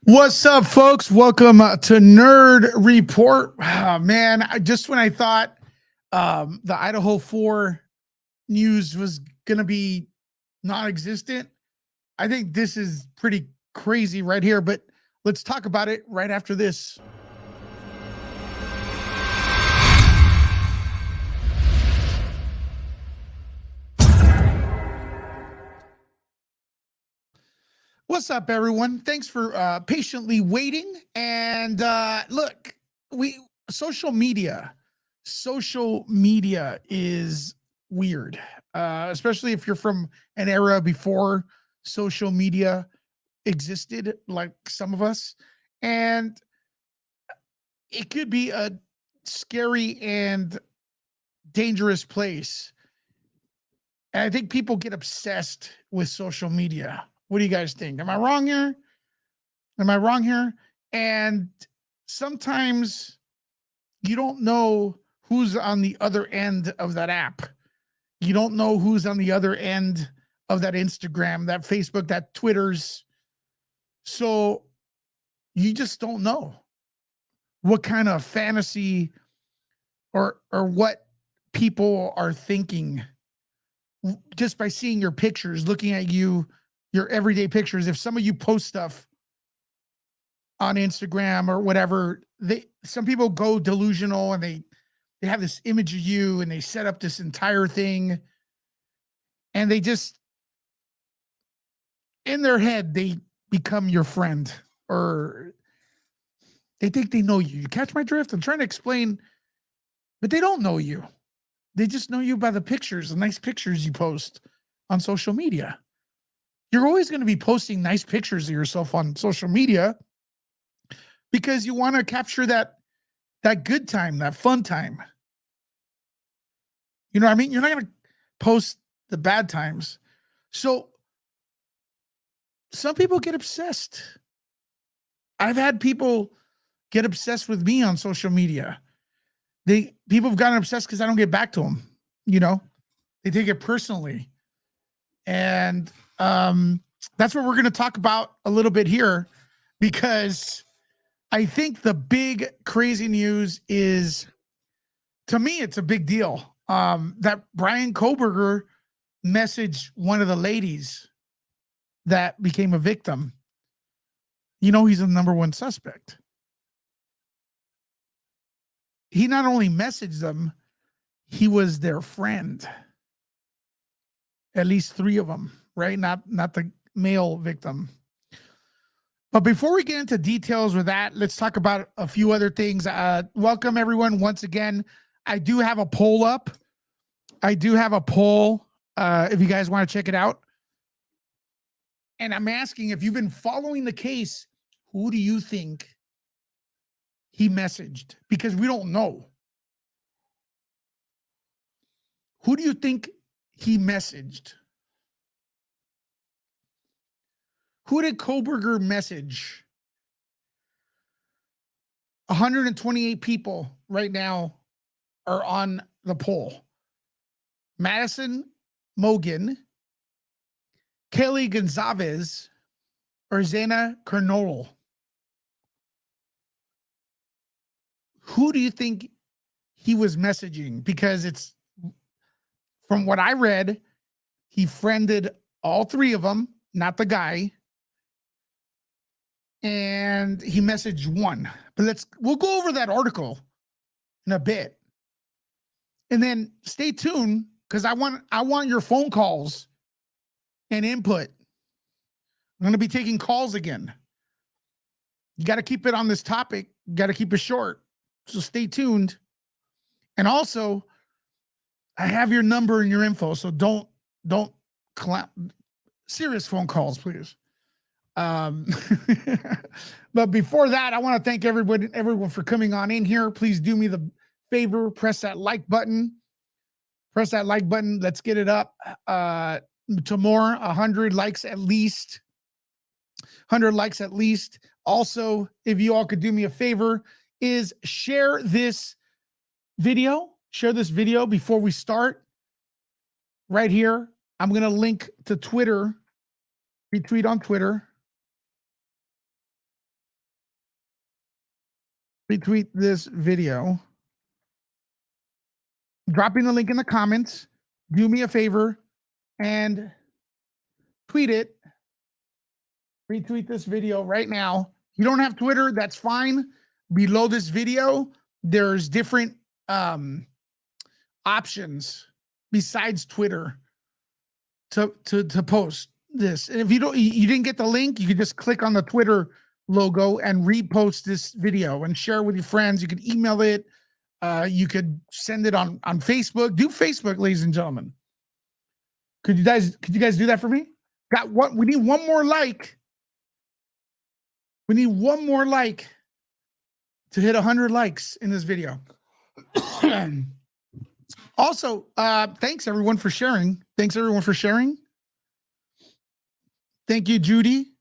What's up, folks? Welcome to Nerd Report. Man, when I thought the Idaho 4 news was going to be non-existent, I think this is pretty crazy right here, but let's talk about it right after this. What's up, everyone? Thanks for patiently waiting. And look, we social media, social media is weird, especially if you're from an era before social media existed, like some of us. And it could be a scary and dangerous place. And I think people get obsessed with social media. What do you guys think? Am I wrong here? Am I wrong here? And sometimes you don't know who's on the other end of that app. You don't know who's on the other end of that Instagram, that Facebook, that Twitter's. So you just don't know what kind of fantasy or what people are thinking just by seeing your pictures, looking at you, your everyday pictures. If some of you post stuff on Instagram or whatever, some people go delusional and they have this image of you and they set up this entire thing, and they just, in their head, they become your friend, or they think they know you. You catch my drift? I'm trying to explain, but they don't know you. They just know you by the pictures, the nice pictures you post on social media. You're always going to be posting nice pictures of yourself on social media because you want to capture that good time, that fun time. You know what I mean? You're not going to post the bad times. So some people get obsessed. I've had people get obsessed with me on social media. People have gotten obsessed because I don't get back to them. You know, they take it personally. And that's what we're going to talk about a little bit here, because I think the big crazy news is, to me, it's a big deal. That Bryan Kohberger messaged one of the ladies that became a victim. You know, he's the number one suspect. He not only messaged them, he was their friend. At least 3 of them, right? Not the male victim. But before we get into details with that, let's talk about a few other things. Welcome, everyone. Once again, I do have a poll up. If you guys want to check it out. And I'm asking, if you've been following the case, who do you think he messaged? Because we don't know. Who do you think he messaged? Who did Kohberger message? 128 people right now are on the poll. Madison Mogan, Kelly Gonzalez, or Zana Kernol. Who do you think he was messaging? Because it's, from what I read, he friended all 3 of them, not the guy. And he messaged one. But we'll go over that article in a bit. And then stay tuned, because I want your phone calls and input. I'm going to be taking calls again. You got to keep it on this topic. You got to keep it short. So stay tuned. And also, I have your number and your info, so don't serious phone calls, please. But before that, I want to thank everyone for coming on in here. Please do me the favor, press that like button. Press that like button. Let's get it up to more, 100 likes at least. 100 likes at least. Also, if you all could do me a favor, is share this video. Share this video before we start. Right here, I'm going to link to Twitter. Retweet on Twitter. retweet this video, dropping the link in the comments. Do me a favor and tweet it. Retweet this video right now. You don't have Twitter, that's fine. Below this video, there's different options besides Twitter to post this. And if you didn't get the link, you can just click on the Twitter logo and repost this video and share it with your friends. You could email it. You could send it on Facebook. Do Facebook, ladies and gentlemen. Could you guys do that for me? We need one more like. We need one more like to hit 100 likes in this video. Also, thanks everyone for sharing. Thanks everyone for sharing. Thank you, Judy.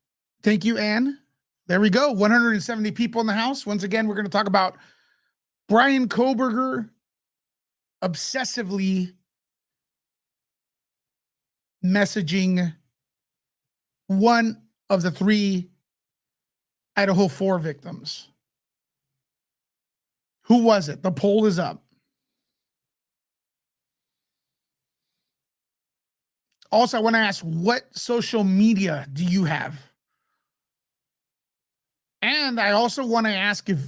Thank you, Ann. There we go. 170 people in the house. Once again, we're going to talk about Bryan Kohberger obsessively messaging one of the 3 Idaho 4 victims. Who was it? The poll is up. Also, I want to ask, what social media do you have? And I also want to ask if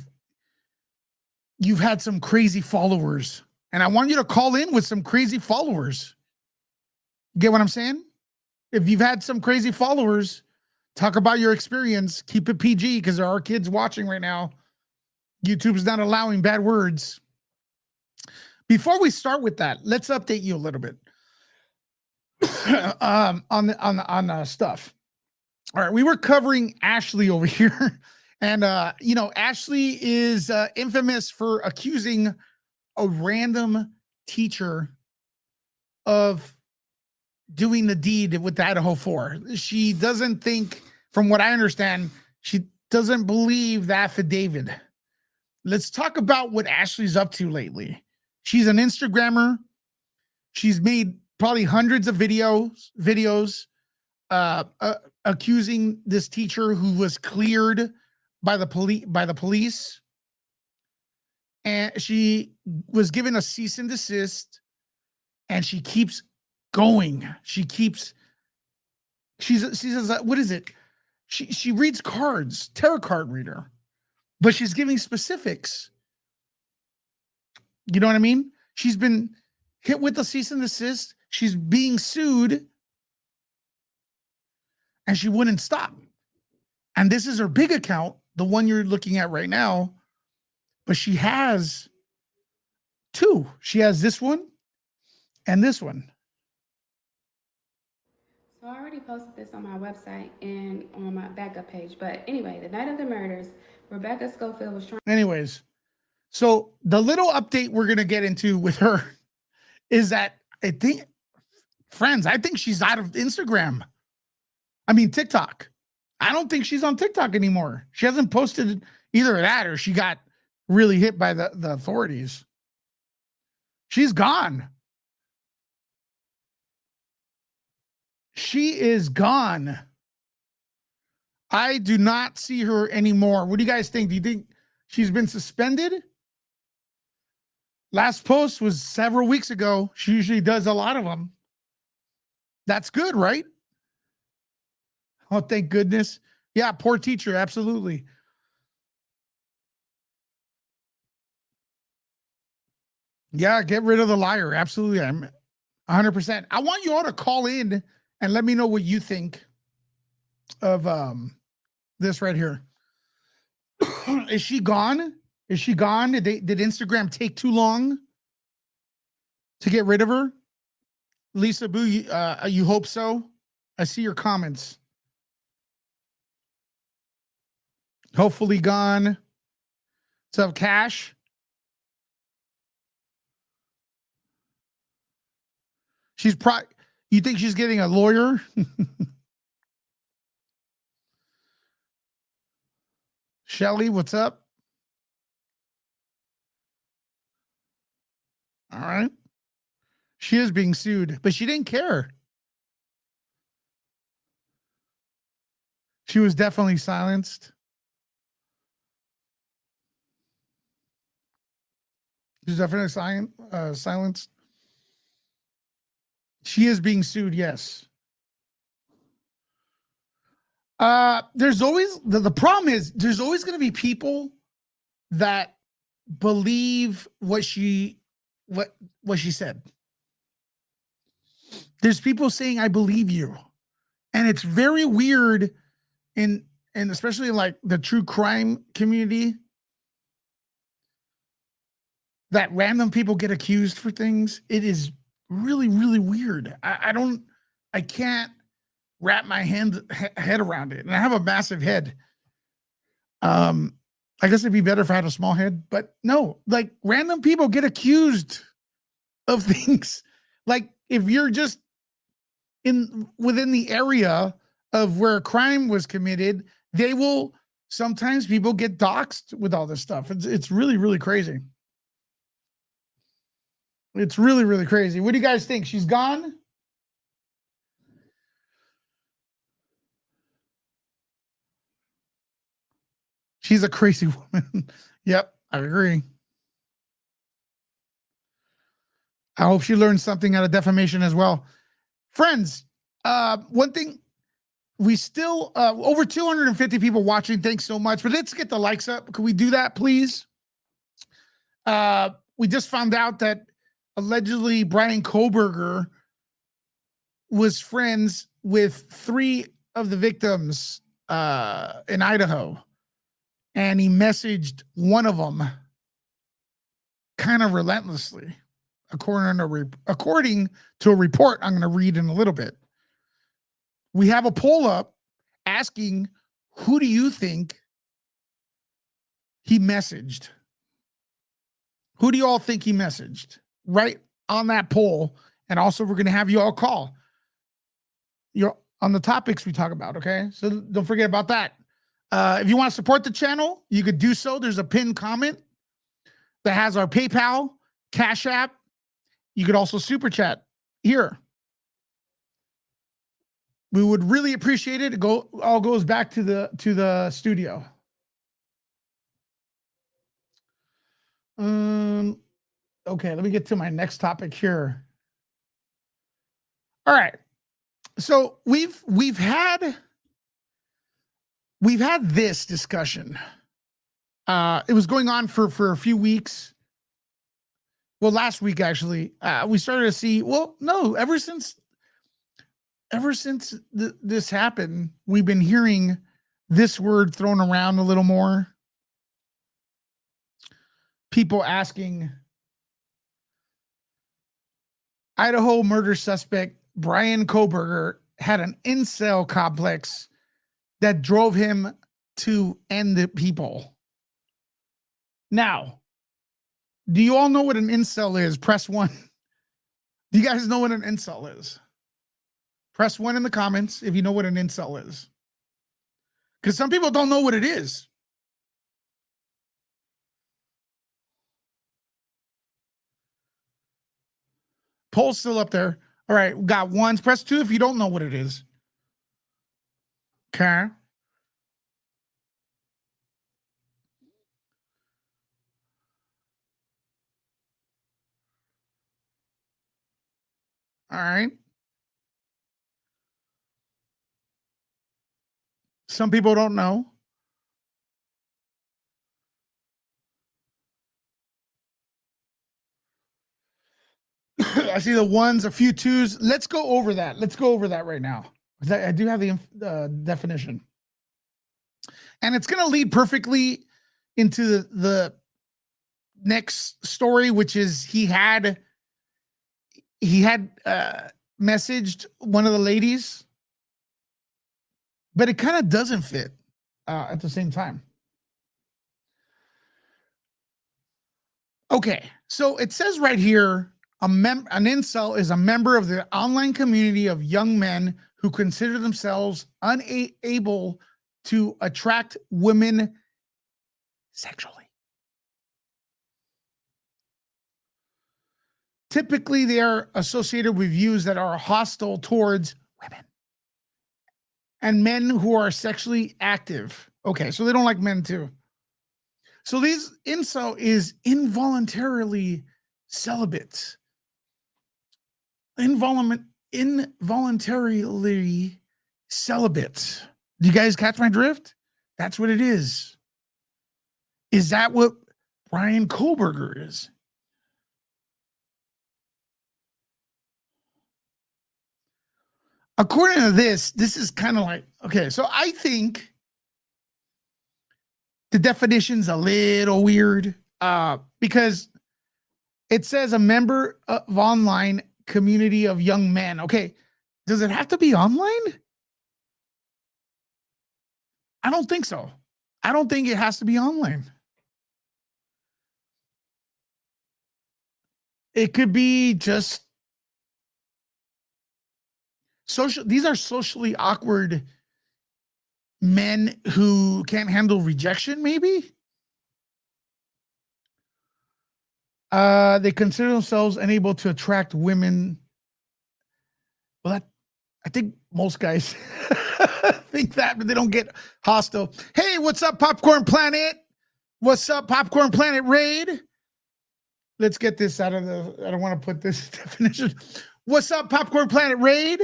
you've had some crazy followers. And I want you to call in with some crazy followers. Get what I'm saying? If you've had some crazy followers, talk about your experience. Keep it PG because there are kids watching right now. YouTube's not allowing bad words. Before we start with that, let's update you a little bit on stuff. All right, we were covering Ashley over here, and you know, Ashley is infamous for accusing a random teacher of doing the deed with the Idaho 4. She doesn't think, from what I understand, she doesn't believe the affidavit. Let's talk about what Ashley's up to lately. She's an Instagrammer. She's made probably hundreds of videos accusing this teacher who was cleared by the police. And she was given a cease and desist, and she keeps going. She says, what is it? She reads cards, tarot card reader, but she's giving specifics. You know what I mean? She's been hit with a cease and desist. She's being sued, and she wouldn't stop. And this is her big account, the one you're looking at right now. But she has 2. She has this one and this one. So I already posted this on my website and on my backup page. But anyway, the night of the murders, Rebecca Schofield was trying. Anyways, so the little update we're going to get into with her is that I think she's out of Instagram. I mean, TikTok. I don't think she's on TikTok anymore. She hasn't posted either of that, or she got really hit by the authorities. She's gone. She is gone. I do not see her anymore. What do you guys think? Do you think she's been suspended? Last post was several weeks ago. She usually does a lot of them. That's good, right? Oh, thank goodness. Yeah, poor teacher. Absolutely. Yeah, get rid of the liar. Absolutely. I'm 100%. I want you all to call in and let me know what you think of this right here. Is she gone? Is she gone? Did Instagram take too long to get rid of her? Lisa Boo, you hope so? I see your comments. Hopefully gone. What's up, Cash? You think she's getting a lawyer? Shelly, what's up? All right. She is being sued, but she didn't care. She was definitely silenced. She's definitely silenced. She is being sued, yes. There's always the problem is there's always going to be people that believe what she said. There's people saying I believe you, and it's very weird and especially like the true crime community that random people get accused for things. It is really, really weird. I can't wrap my head around it. And I have a massive head. I guess it'd be better if I had a small head, but no, like random people get accused of things. Like if you're just within the area of where a crime was committed, they will sometimes people get doxxed with all this stuff. It's really, really crazy. It's really, really crazy. What do you guys think? She's gone? She's a crazy woman. Yep, I agree. I hope she learned something out of defamation as well. Friends, one thing, we still, over 250 people watching. Thanks so much. But let's get the likes up. Can we do that, please? We just found out that allegedly Bryan Kohberger was friends with 3 of the victims in Idaho. And he messaged one of them kind of relentlessly, according to a report I'm going to read in a little bit. We have a poll up asking, who do you think he messaged? Who do you all think he messaged? Right on that poll. And also we're going to have you all call. You're on the topics we talk about, okay? So don't forget about that. If you want to support the channel, you could do so. There's a pinned comment that has our PayPal, Cash App. You could also super chat here. We would really appreciate it. It all goes back to the studio. Okay, let me get to my next topic here. All right. So we've had this discussion. It was going on for a few weeks. Well, last week actually, we started to see. Well, no, ever since this happened, we've been hearing this word thrown around a little more. People asking, Idaho murder suspect Bryan Kohberger had an incel complex that drove him to end the people. Now, do you all know what an incel is? Press 1. Do you guys know what an incel is? Press 1 in the comments if you know what an incel is. Because some people don't know what it is. Poll's still up there. All right, we got 1s. Press 2 if you don't know what it is. Okay. All right. Some people don't know. I see the 1s, a few 2s. Let's go over that. Let's go over that right now. I do have the definition. And it's going to lead perfectly into the next story, which is he had messaged one of the ladies, but it kind of doesn't fit at the same time. Okay, so it says right here, an incel is a member of the online community of young men who consider themselves unable to attract women sexually. Typically, they are associated with views that are hostile towards women and men who are sexually active. Okay, so they don't like men too. So these incel is involuntarily celibate. Involuntarily celibate. Do you guys catch my drift? That's what it is. Is that what Bryan Kohberger is? According to this is kind of like, okay, so I think the definition's a little weird because it says a member of online community of young men. Okay, does it have to be online? I don't think so. I don't think it has to be online. It could be just social. These are socially awkward men who can't handle rejection, maybe. They consider themselves unable to attract women. Well, I think most guys think that, but they don't get hostile. Hey, what's up, Popcorn Planet? What's up, Popcorn Planet Raid? Let's get this out of the, I don't want to put this definition. What's up, Popcorn Planet Raid?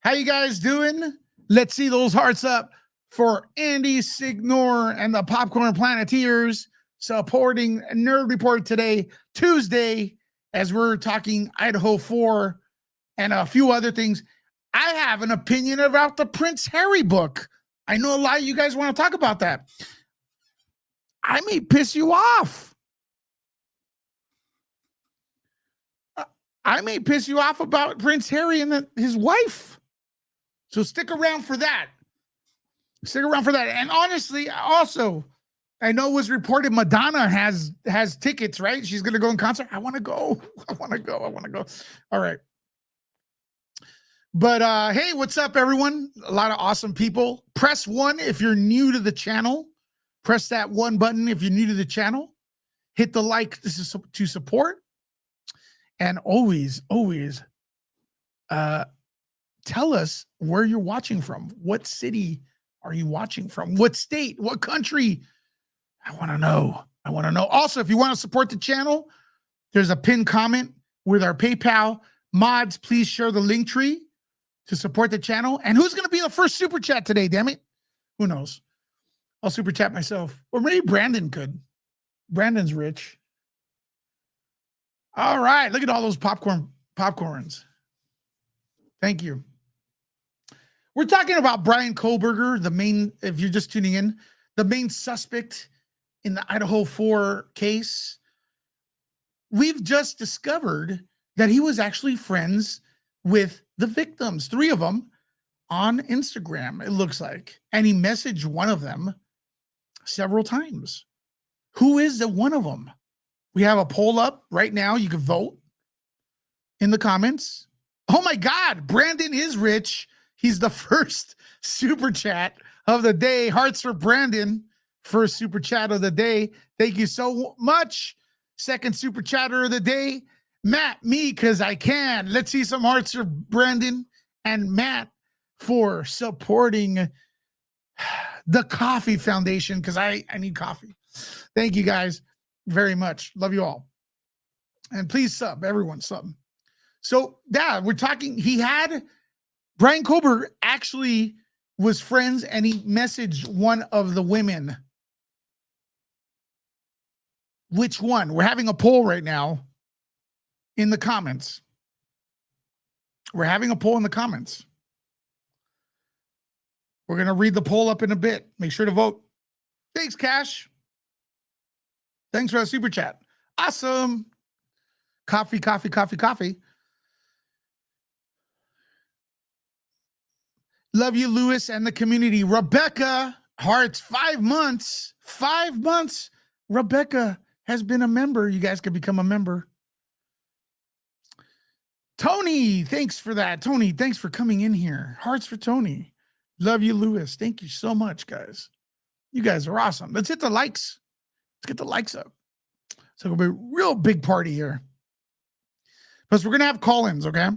How you guys doing? Let's see those hearts up for Andy Signor and the Popcorn Planeteers supporting Nerd Report today, Tuesday, as we're talking Idaho 4 and a few other things. I have an opinion about the Prince Harry book. I know a lot of you guys want to talk about that. I may piss you off. I may piss you off about Prince Harry and his wife. So stick around for that. Stick around for that. And honestly, also, I know it was reported Madonna has tickets, right? She's going to go in concert. I want to go. I want to go. All right. But hey, what's up, everyone? A lot of awesome people. Press 1 if you're new to the channel. Press that 1 button if you're new to the channel. Hit the like to support. And always tell us where you're watching from. What city are you watching from? What state? What country? I want to know. Also, if you want to support the channel, there's a pinned comment with our PayPal. Mods, please share the link tree to support the channel. And who's going to be the first super chat today, damn it? Who knows? I'll super chat myself. Or maybe Brandon could. Brandon's rich. All right. Look at all those popcorns. Thank you. We're talking about Bryan Kohberger, the main, if you're just tuning in, the main suspect in the Idaho 4 case. We've just discovered that he was actually friends with the victims, 3 of them, on Instagram, it looks like. And he messaged one of them several times. Who is the one of them? We have a poll up right now. You can vote in the comments. Oh my God, Brandon is rich. He's the first super chat of the day. Hearts for Brandon, first super chat of the day. Thank you so much. Second super chatter of the day. Matt, me, because I can. Let's see some hearts for Brandon and Matt for supporting the Coffee Foundation, because I need coffee. Thank you guys very much. Love you all. And please sub, everyone sub. So yeah, we're talking, Bryan Kohberger actually was friends and he messaged one of the women. Which one? We're having a poll right now in the comments. We're having a poll in the comments. We're going to read the poll up in a bit. Make sure to vote. Thanks, Cash. Thanks for the super chat. Awesome. Coffee. Love you, Lewis, and the community. Rebecca, hearts, 5 months. 5 months. Rebecca has been a member. You guys can become a member. Tony, thanks for that. Tony, thanks for coming in here. Hearts for Tony. Love you, Lewis. Thank you so much, guys. You guys are awesome. Let's hit the likes. Let's get the likes up. So it'll be a real big party here. Plus, we're going to have call-ins, okay?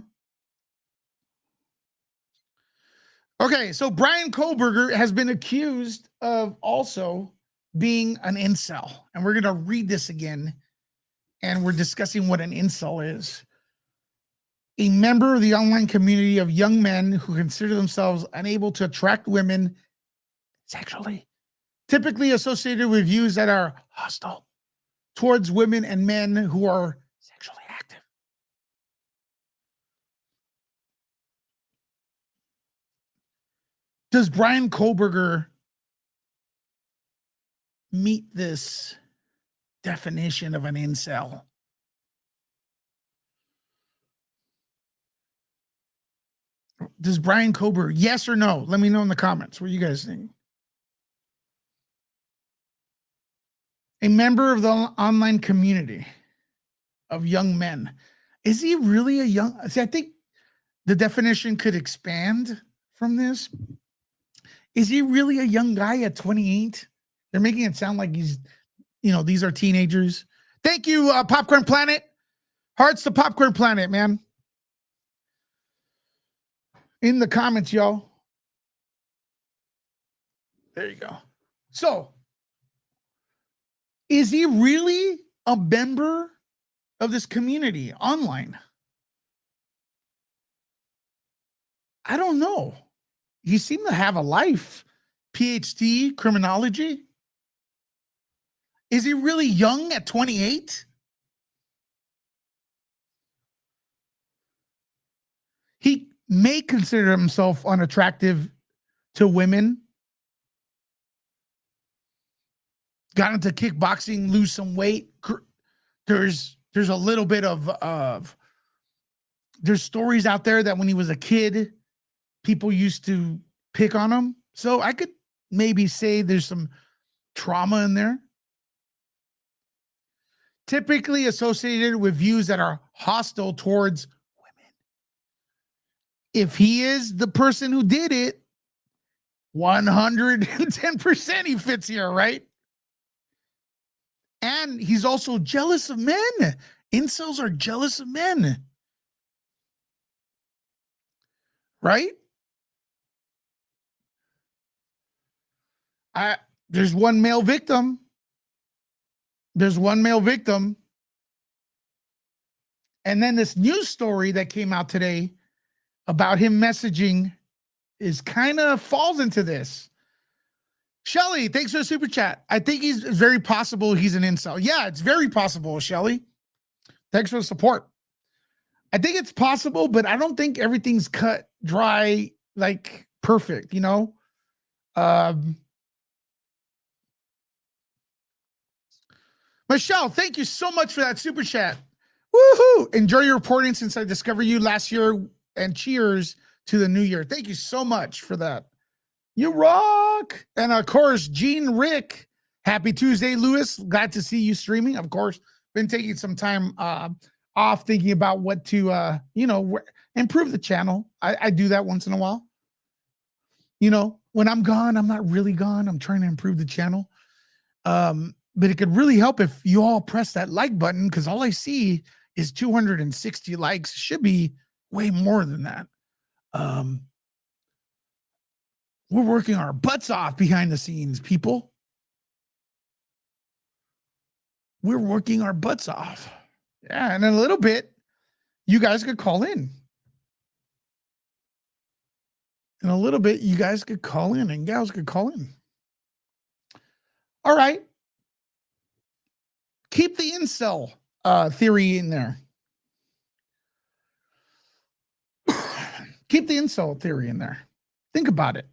Okay, so Bryan Kohberger has been accused of also being an incel. And we're going to read this again. And we're discussing what an incel is. A member of the online community of young men who consider themselves unable to attract women sexually, typically associated with views that are hostile towards women and men who are sexually active. Does Bryan Kohberger meet this definition of an incel? Does Bryan Kohberger, yes or no? Let me know in the comments what you guys think. A member of the online community of young men. Is he really a young? See, I think the definition could expand from this. Is he really a young guy at 28? They're making it sound like he's, these are teenagers. Thank you, Popcorn Planet. Hearts to Popcorn Planet, man. In the comments, y'all. There you go. So, is he really a member of this community online? I don't know. He seemed to have a life. PhD, criminology. Is he really young at 28? He may consider himself unattractive to women. Got into kickboxing, lose some weight. There's a little bit of there's stories out there that when he was a kid, people used to pick on him. So I could maybe say there's some trauma in there. Typically associated with views that are hostile towards women. If he is the person who did it, 110% he fits here, right? And he's also jealous of men. Incels are jealous of men. Right? There's one male victim. There's one male victim. And then this news story that came out today about him messaging is kind of falls into this. Shelly, thanks for the super chat. I think it's very possible he's an incel. Yeah, it's very possible, Shelly. Thanks for the support. I think it's possible, but I don't think everything's cut dry, like perfect, Michelle, thank you so much for that super chat. Woohoo! Enjoy your reporting since I discovered you last year, and cheers to the new year. Thank you so much for that. You rock. And of course, Gene Rick, happy Tuesday, Lewis. Glad to see you streaming. Of course, been taking some time off thinking about what to, improve the channel. I do that once in a while. When I'm gone, I'm not really gone. I'm trying to improve the channel. But it could really help if you all press that like button, because all I see is 260 likes. Should be way more than that. We're working our butts off behind the scenes, people. We're working our butts off. Yeah, and in a little bit, you guys could call in. In a little bit, you guys could call in and gals could call in. All right. Keep the incel theory in there. Keep the incel theory in there. Think about it.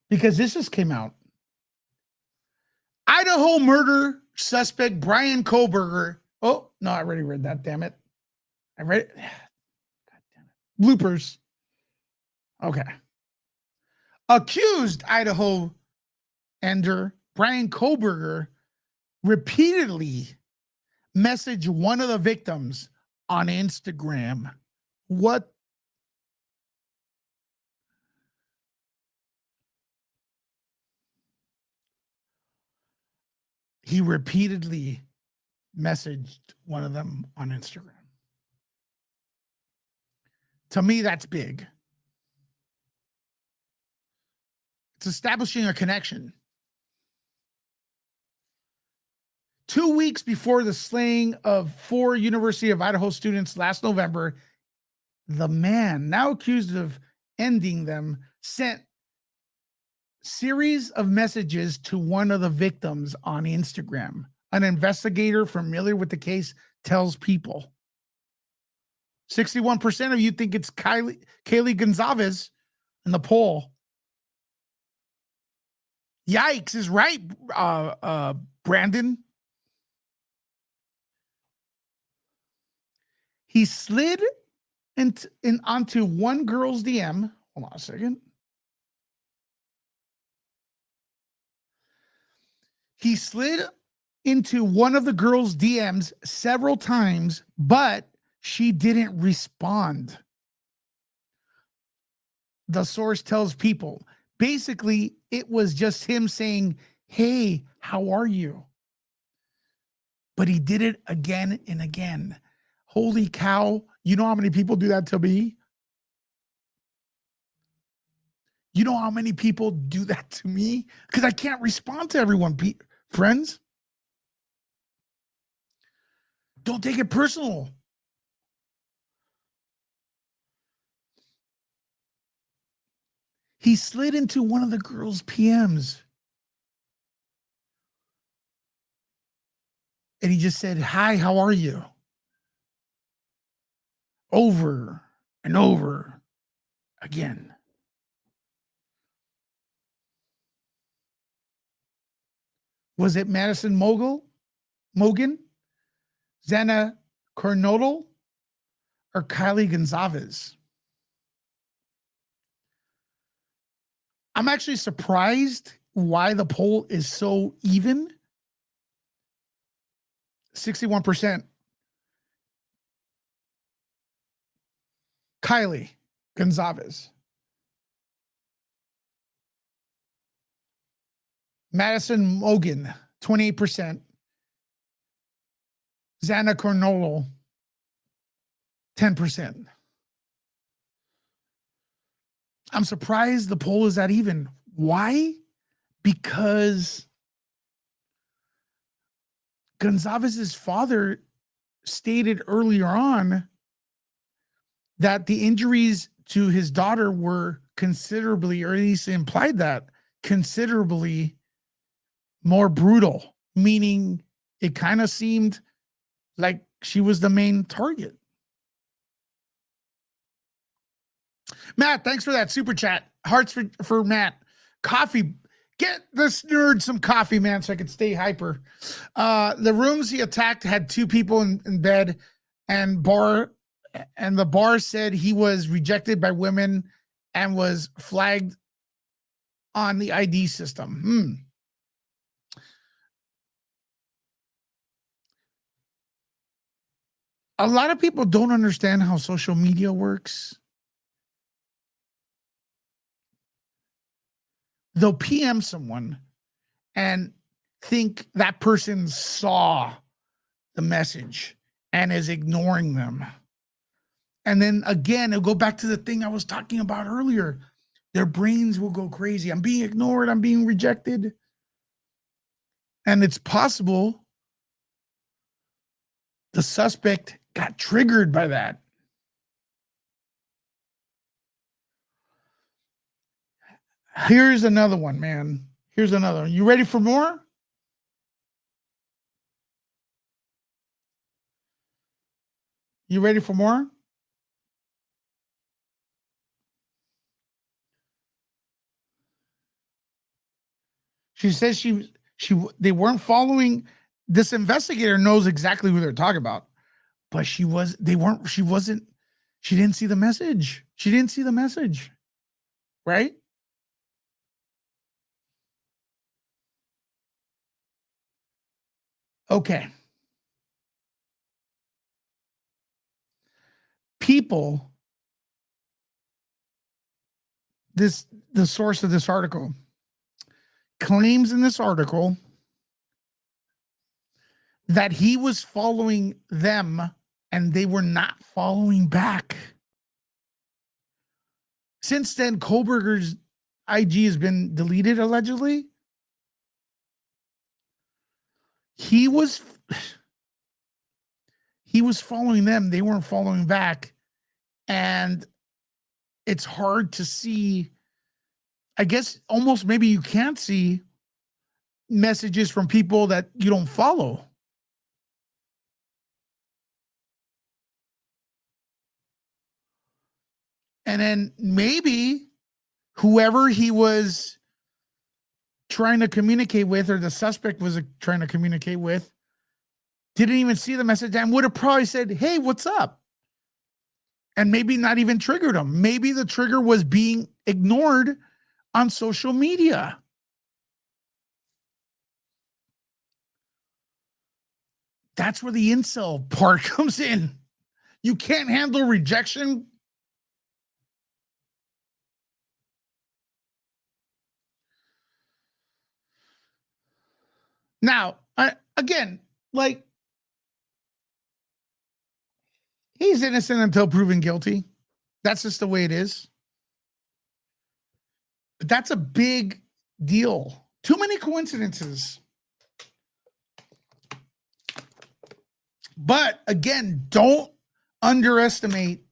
Because this just came out. Idaho murder suspect Bryan Kohberger. Oh, no, I already read that. Damn it. I read it. God damn it. Bloopers. Okay. Accused Idaho ender Bryan Kohberger repeatedly messaged one of the victims on Instagram. What? He repeatedly messaged one of them on Instagram. To me, that's big. It's establishing a connection. 2 weeks before the slaying of 4 University of Idaho students last November, the man now accused of ending them sent series of messages to one of the victims on Instagram. An investigator familiar with the case tells People. 61% of you think it's Kaylee Gonzalez in the poll. Yikes is right, Brandon. He slid onto one girl's DM. Hold on a second. He slid into one of the girl's DMs several times, but she didn't respond. The source tells People. Basically, it was just him saying, "Hey, how are you?" But he did it again and again. Holy cow. You know how many people do that to me? You know how many people do that to me? Because I can't respond to everyone, friends. Don't take it personal. He slid into one of the girl's PMs. And he just said, "Hi, how are you?" Over and over again. Was it Madison Mogan, Xana Cornodal, or Kylie Gonzalez? I'm actually surprised why the poll is so even. 61%. Kylie Gonzalez. Madison Mogan, 28%. Xana Cornodal, 10%. I'm surprised the poll is that even. Why? Because Gonzalez's father stated earlier on that the injuries to his daughter were considerably, or at least implied that, considerably more brutal, meaning it kind of seemed like she was the main target. Matt, thanks for that super chat. Hearts for Matt. Coffee. Get this nerd some coffee, man, so I could stay hyper. The rooms he attacked had 2 people in bed, and the bar said he was rejected by women and was flagged on the ID system. A lot of people don't understand how social media works. They'll PM someone and think that person saw the message and is ignoring them. And then again, it'll go back to the thing I was talking about earlier. Their brains will go crazy. I'm being ignored. I'm being rejected. And it's possible the suspect got triggered by that. Here's another one, man. Here's another one. You ready for more? You ready for more? She says they weren't following. This investigator knows exactly who they're talking about, but she didn't see the message. She didn't see the message. Right? Okay. People, the source of this article claims in this article that he was following them and they were not following back. Since then, Kohberger's IG has been deleted allegedly. He was following them. They weren't following back. And it's hard to see. I guess almost maybe you can't see messages from people that you don't follow. And then maybe whoever he was trying to communicate with, or the suspect was trying to communicate with, didn't even see the message and would have probably said, hey, what's up? And maybe not even triggered him. Maybe the trigger was being ignored on social media. That's where the incel part comes in. You can't handle rejection. Now, again, like, he's innocent until proven guilty. That's just the way it is. But that's a big deal. Too many coincidences. But again, don't underestimate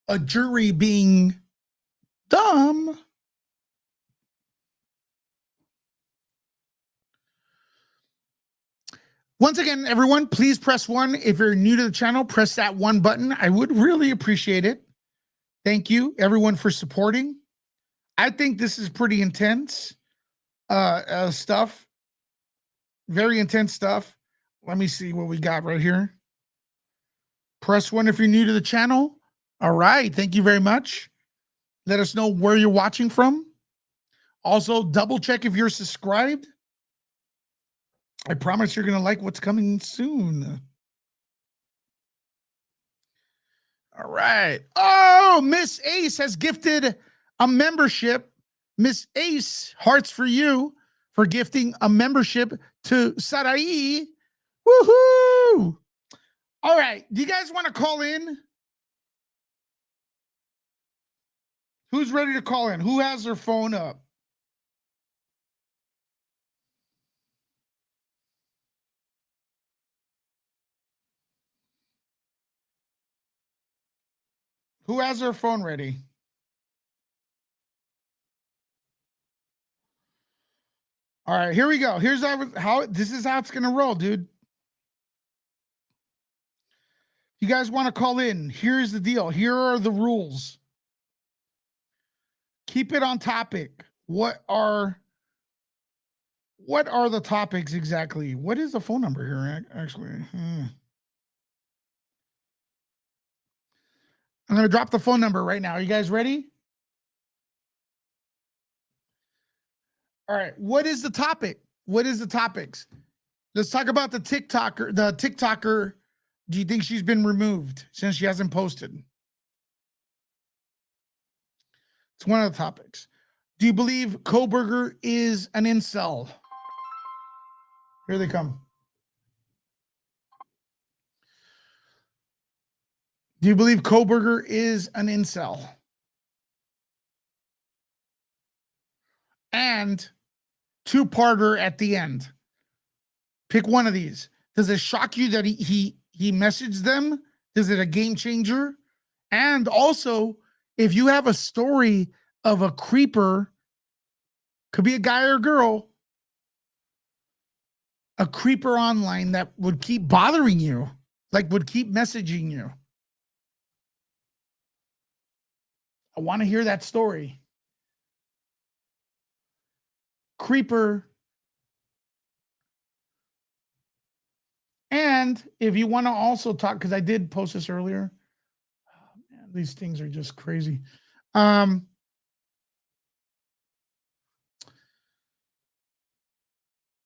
a jury being dumb. Once again, everyone, please press 1. If you're new to the channel, press that 1 button. I would really appreciate it. Thank you, everyone, for supporting. I think this is pretty intense stuff. Very intense stuff. Let me see what we got right here. Press 1 if you're new to the channel. All right. Thank you very much. Let us know where you're watching from. Also, double check if you're subscribed. I promise you're going to like what's coming soon. All right. Oh, Miss Ace has gifted a membership. Miss Ace, hearts for you for gifting a membership to Sarai. Woohoo! All right. Do you guys want to call in? Who's ready to call in? Who has their phone up? Who has their phone ready? All right, here we go. Here's how this is how it's gonna roll, dude. You guys want to call in? Here's the deal. Here are the rules. Keep it on topic. What are the topics exactly? What is the phone number here, actually? I'm going to drop the phone number right now. Are you guys ready? All right. What is the topic? What is the topics? Let's talk about the TikToker. The TikToker, do you think she's been removed since she hasn't posted? It's one of the topics. Do you believe Kohberger is an incel? Here they come. Do you believe Kohberger is an incel? And two-parter at the end. Pick one of these. Does it shock you that he messaged them? Is it a game changer? And also, if you have a story of a creeper, could be a guy or a girl, a creeper online that would keep bothering you, like would keep messaging you. I want to hear that story. Creeper. And if you want to also talk, because I did post this earlier. Oh, man, these things are just crazy. If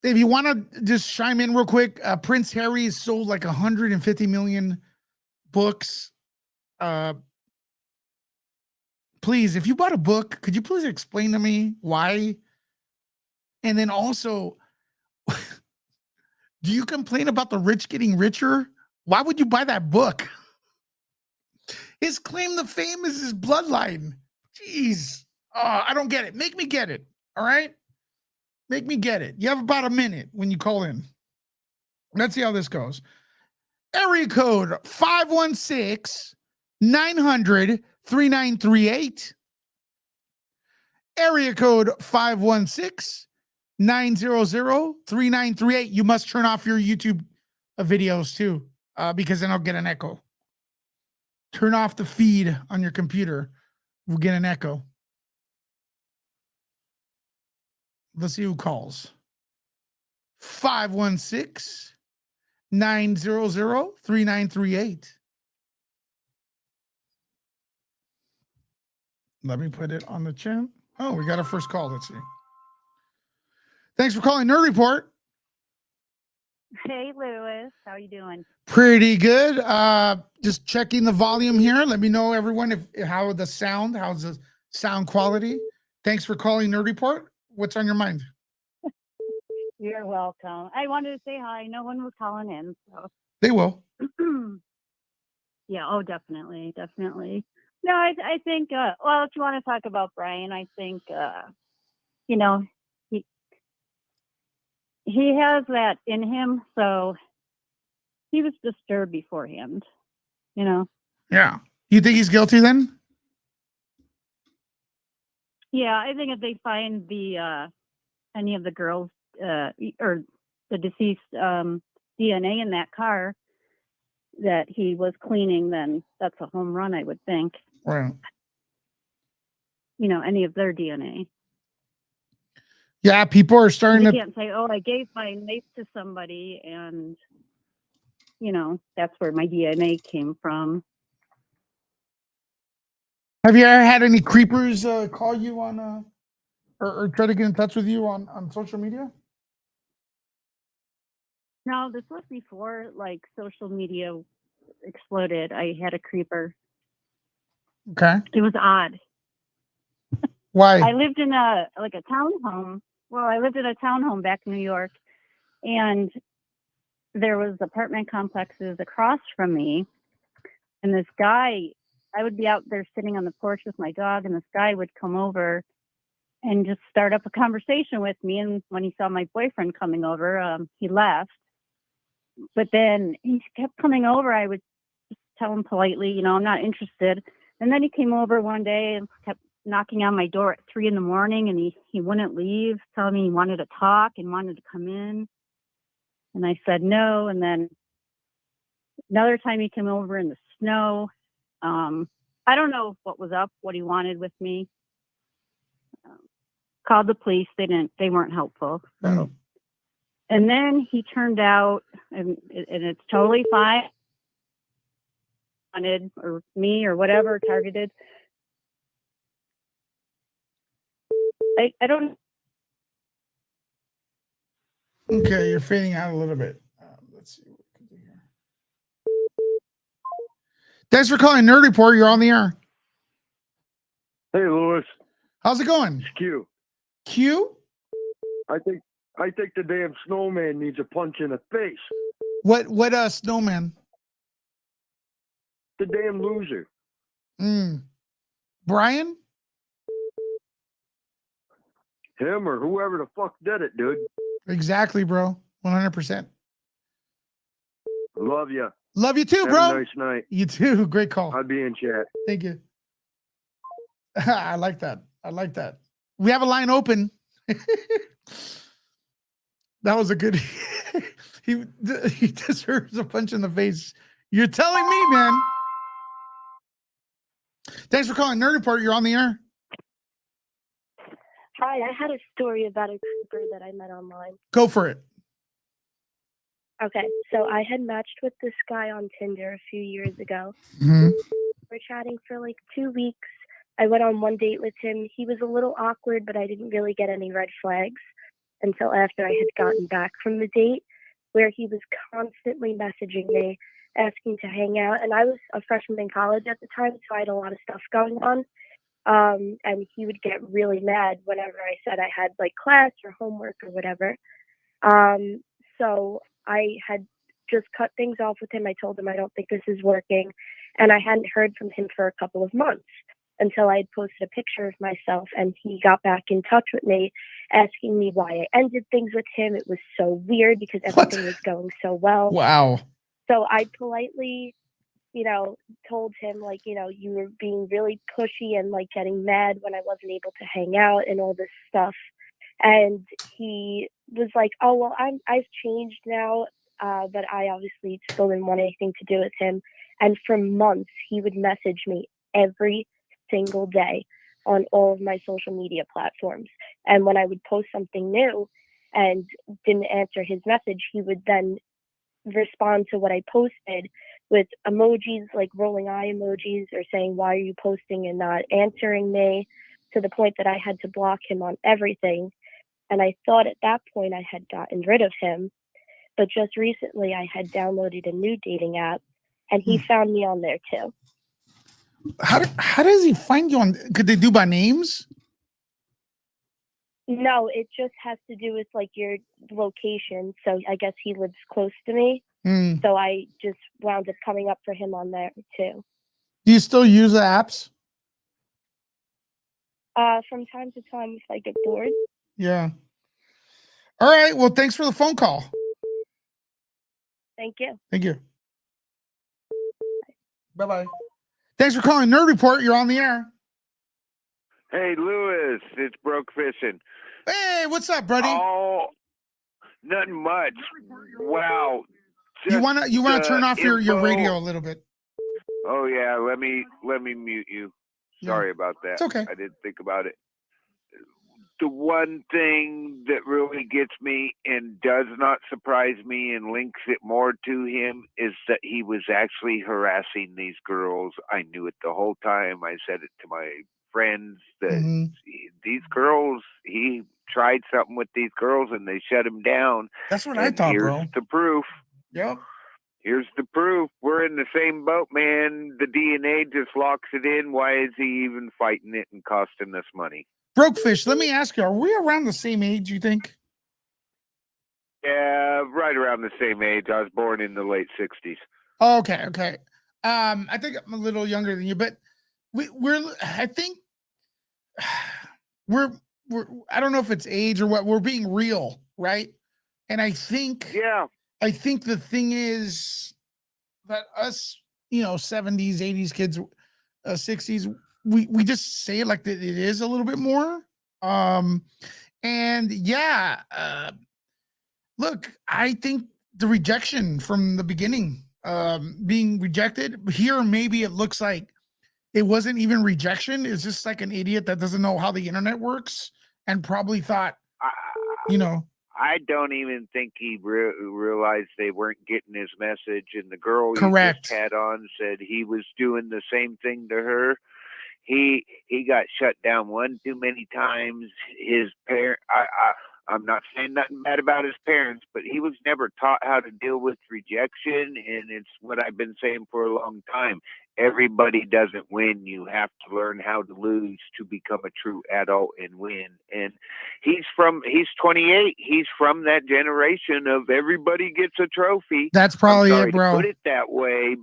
you want to just chime in real quick, Prince Harry has sold like 150 million books. Please, if you bought a book, could you please explain to me why? And then also, do you complain about the rich getting richer? Why would you buy that book? His claim to fame is his bloodline. Jeez. I don't get it. Make me get it. All right? Make me get it. You have about a minute when you call in. Let's see how this goes. Area code 516-900-3938. Area code 516-900-3938. You must turn off your YouTube videos too, because then I'll get an echo. Turn off the feed on your computer. We'll get an echo. Let's see who calls. 516-900-3938. Let me put it on the chat. Oh, we got our first call. Let's see. Thanks for calling Nerd Report. Hey, Lewis. How you doing? Pretty good. Just checking the volume here. Let me know, everyone, how's the sound quality. Thanks for calling Nerd Report. What's on your mind? You're welcome. I wanted to say hi. No one was calling in, so They will. Yeah. Oh, definitely, definitely. No, I think. Well, if you want to talk about Bryan, I think you know he has that in him. So he was disturbed beforehand. You know. Yeah. You think he's guilty then? Yeah, I think if they find any of the girls or the deceased DNA in that car that he was cleaning, then that's a home run, I would think. Right. You know, any of their DNA. Yeah, people are starting You to. can't say, "Oh, I gave my knife to somebody," and you know that's where my DNA came from. Have you ever had any creepers call you on or try to get in touch with you on social media? No, this was before like social media exploded. I had a creeper. Okay. It was odd. Why? I lived in a townhome. Well, I lived in a townhome back in New York, and there was apartment complexes across from me. And this guy, I would be out there sitting on the porch with my dog, and this guy would come over and just start up a conversation with me. And when he saw my boyfriend coming over, he left. But then he kept coming over. I would just tell him politely, you know, I'm not interested. And then he came over one day and kept knocking on my door at 3 a.m. and he wouldn't leave, telling me he wanted to talk and wanted to come in. And I said no. And then another time he came over in the snow. I don't know what was up, what he wanted with me. Called the police. They weren't helpful. So, and then he turned out, and it's totally fine. Wanted or me or whatever targeted. I don't. Okay, you're fading out a little bit. Let's see what we can do here. Thanks for calling Nerd Report. You're on the air. Hey, Lewis. How's it going? It's Q. Q? I think the damn snowman needs a punch in the face. What snowman? The damn loser. Bryan? Him or whoever the fuck did it, dude. Exactly, bro. 100%. Love you. Love you too, Have bro. a nice night. You too. Great call. I'll be in chat. Thank you. I like that. We have a line open. That was a good. he deserves a punch in the face. You're telling me, man. Thanks for calling Nerd Report. You're on the air. Hi, I had a story about a creeper that I met online. Go for it. Okay, so I had matched with this guy on Tinder a few years ago. Mm-hmm. We were chatting for like 2 weeks. I went on one date with him. He was a little awkward, but I didn't really get any red flags until after I had gotten back from the date, where he was constantly messaging me, asking to hang out. And I was a freshman in college at the time, so I had a lot of stuff going on. And he would get really mad whenever I said I had like class or homework or whatever. So I had just cut things off with him. I told him I don't think this is working, and I hadn't heard from him for a couple of months. until I had posted a picture of myself, and he got back in touch with me asking me why I ended things with him. It was so weird because everything was going so well. Wow. So I politely, told him, like, you were being really pushy and like getting mad when I wasn't able to hang out and all this stuff. And he was like, oh, well, I've changed now, but I obviously still didn't want anything to do with him. And for months, he would message me every single day on all of my social media platforms. And when I would post something new and didn't answer his message, he would then respond to what I posted with emojis, like rolling eye emojis, or saying, why are you posting and not answering me, to the point that I had to block him on everything. And I thought at that point I had gotten rid of him. But just recently I had downloaded a new dating app, and he found me on there too. How does he find you on? Could they do by names? No, it just has to do with like your location. So I guess he lives close to me. So I just wound up coming up for him on there too. Do you still use the apps? From time to time if I get bored. Yeah. All right. Well, thanks for the phone call. Thank you. Thank you. Bye-bye. Thanks for calling Nerd Report. You're on the air. Hey, Lewis, it's Broke Fishing. Hey, what's up, buddy? Oh, nothing much. Wow. You wanna turn off your info. radio a little bit. Oh yeah, let me mute you. Sorry about that. It's okay. I didn't think about it. The one thing that really gets me and does not surprise me and links it more to him is that he was actually harassing these girls. I knew it the whole time. I said it to my friends that these girls, he tried something with these girls and they shut him down. That's what I thought, bro. Here's the proof. Yep. Here's the proof. We're in the same boat, man. The DNA just locks it in. Why is he even fighting it and costing us money? Brokefish, let me ask you, are we around the same age, you think? Yeah, right around the same age. I was born in the late 60s. Oh, okay. I think I'm a little younger than you, but I think we're I don't know if it's age or what, we're being real, right? And I think the thing is that us, 70s, 80s kids, 60s, we just say it like that it is a little bit more. And yeah, look, I think the rejection from the beginning, being rejected here, maybe it looks like it wasn't even rejection. It's just like an idiot that doesn't know how the internet works and probably thought, I don't even think he realized they weren't getting his message. And the girl he just had on said he was doing the same thing to her. He got shut down one too many times. His parent, I'm not saying nothing bad about his parents, but he was never taught how to deal with rejection. And it's what I've been saying for a long time. Everybody doesn't win. You have to learn how to lose to become a true adult and win. And he's 28. He's from that generation of everybody gets a trophy. That's probably it, bro. Put it that way.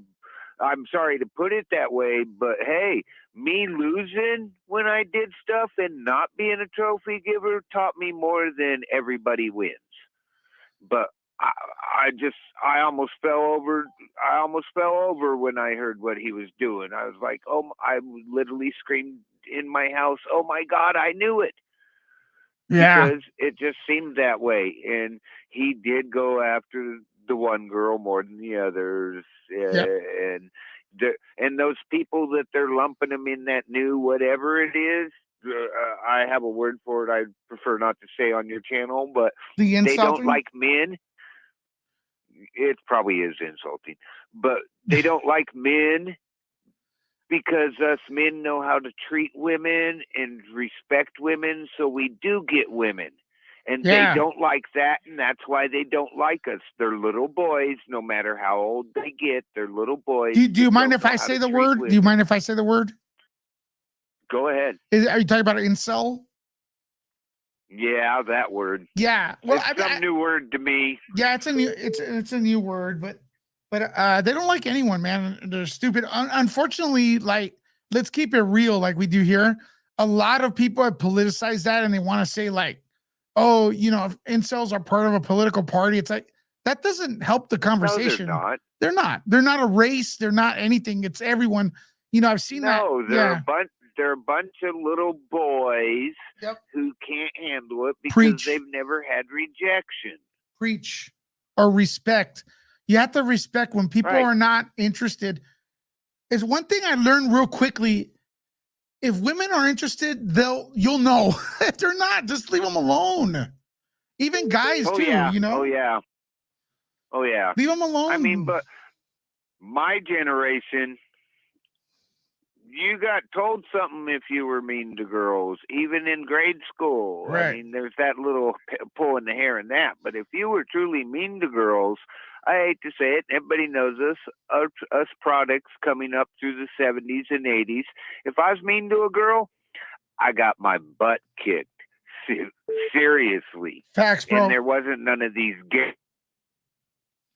I'm sorry to put it that way, but hey, me losing when I did stuff and not being a trophy giver taught me more than everybody wins. But I almost fell over. I almost fell over when I heard what he was doing. I was like, I literally screamed in my house, "Oh my God, I knew it." Yeah. Because it just seemed that way. And he did go after the one girl more than the others. And those people that they're lumping him in that new whatever it is, I have a word for it. I prefer not to say on your channel, but they don't like men. It probably is insulting, but they don't like men because us men know how to treat women and respect women. So we do get women. And they don't like that, and that's why they don't like us. They're little boys, no matter how old they get. They're little boys. Do you mind if I say the word? Do you mind if I say the word? Go ahead. Are you talking about an incel? Yeah, that word. Yeah, well, it's some new word to me. Yeah, it's a new word, but they don't like anyone, man. They're stupid. Unfortunately, like let's keep it real like we do here. A lot of people have politicized that and they want to say like, oh, you know, if incels are part of a political party. It's like, that doesn't help the conversation. No, they're not. They're not. They're not a race. They're not anything. It's everyone. You know, I've seen that. No, they're a bunch of little boys who can't handle it because they've never had rejection. Preach. Or respect. You have to respect when people are not interested. Is one thing I learned real quickly. If women are interested, you'll know. If they're not, just leave them alone. Even guys too, you know. Oh yeah. Leave them alone. I mean, but my generation, you got told something if you were mean to girls, even in grade school. Right. I mean, there's that little pulling the hair in that. But if you were truly mean to girls, I hate to say it, everybody knows us products coming up through the 70s and 80s. If I was mean to a girl, I got my butt kicked. Seriously. Facts, bro. And there wasn't none of these games.